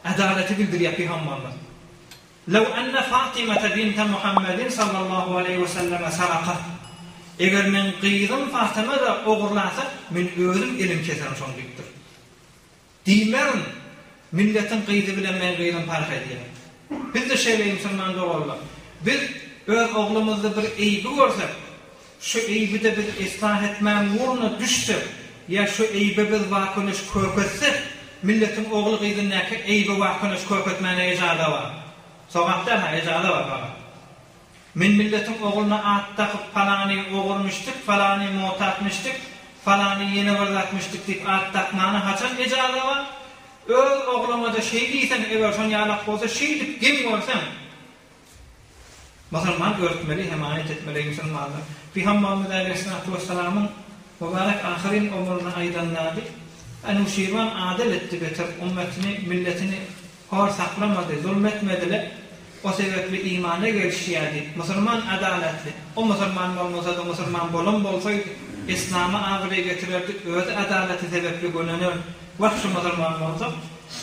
adaleti bildiriyor Peygamberimiz. Lew anna Fatimata bint Muhammedin sallallahu aleyhi ve sellem saraka. Eger men qyzym Fatima da oğurlasa, men özüm elim keserim şonu dipdir. Diýmerim, milletin qyzy bilen men qyzym fark edýär. Biz de şeýle musulman dogallar. Biz öz oglumyzda bir eýbi görsek, şu eýbi de biz islah etmän uruna düşsek, ya şu eýbe biz wakynyş köpetsek, milletin ogly gyzynäki eýbe wakynyş köpetmäne ejada bar. Sogakda ha ejada bar. Men milletin oğluna at takıp falany ogurmuşdyk, falany motatmışdyk, falany ýene birlatmışdyk diýip at takmany haçan ejada bar. Öz ogluma da şeý diýsen, eger şonu ýalak bolsa şeý diýip gem görsem. Musulman örtmeli, hemayet etmeli musulmanlar. Peygamberimiz aleyhissalatu vesselam'ın mübarek ahirin ömrüne aýdanlady. Anu şirvan adil etti beter ummetini, milletini hor saklamadı, zulmetmediler. O sebeple imana gelişýärdi. Musulman adaletli. O musulman bolmasa da musulman bolan bolsaydı İslam'a agry getirirdi. Öz adaleti sebeple gönenir. Wagt şu musulman bolsa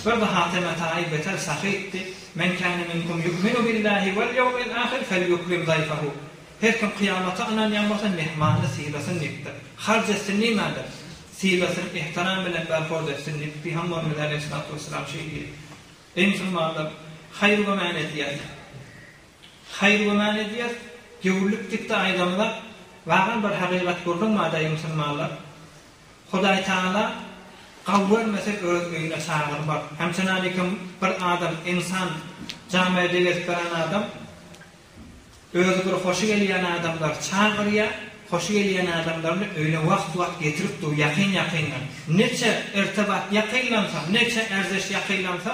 bir de hatime taýip beter sahiydi. Men kana minkum yu'minu billahi vel yawmil ahir felyukrim zayfahu. Her kim kıyamata inanýan bolsa mehmany silasyn nipdir. Harc etsin nimädir? Silasyn ihtiram bilen berhod etsin. Peygamberimiz aleyhissalatu vesselam şeýdi. Ey musulmanlar, hayr we manediyet. Hayr we manediyet gewürlük dikde aýdamlar wagan bir hakykat gördüňmi adaý musulmanlar? Hudaý taala gawwermese öz öýüne çağıryp bar. Hemçinalikim bir adam, insan jamiýede geçen adam özü bir hoşy gelýän adamlar çağırýar, hoşy gelýän adamlarny öýle wagt getirip dur ýakyn-ýakyndan. Neçe irtibat ýakynlansa, neçe erzeş ýakynlansa,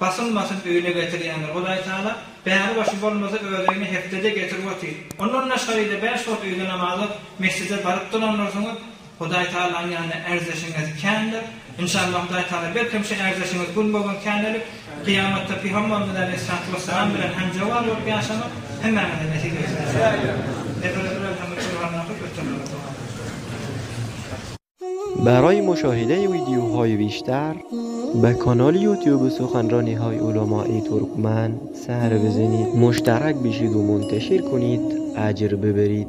basılmasın öýle getirýänler. Hudaý taala bäri başy bolmasa özüni heftede getirip otyr. Ondan näşäride 5 wagt öýle namazy mescide baryp duranlar soňra Hudaý taalaň ýanyna erzeşiňiz kändir. İnşallah Hudaý taala belki şu erzeşiňiz gün bolan kändir. Kıyamatda Peygamberimiz aleyhissalatu vesselam bilen hem jawab bolup ýaşamak hemmeme nesip etsin. برای مشاهده ویدیوهای بیشتر به کانال یوتیوب سخنرانی‌های علماء ترکمن سر بزنید، مشترک بشید و منتشر کنید، اجر ببرید.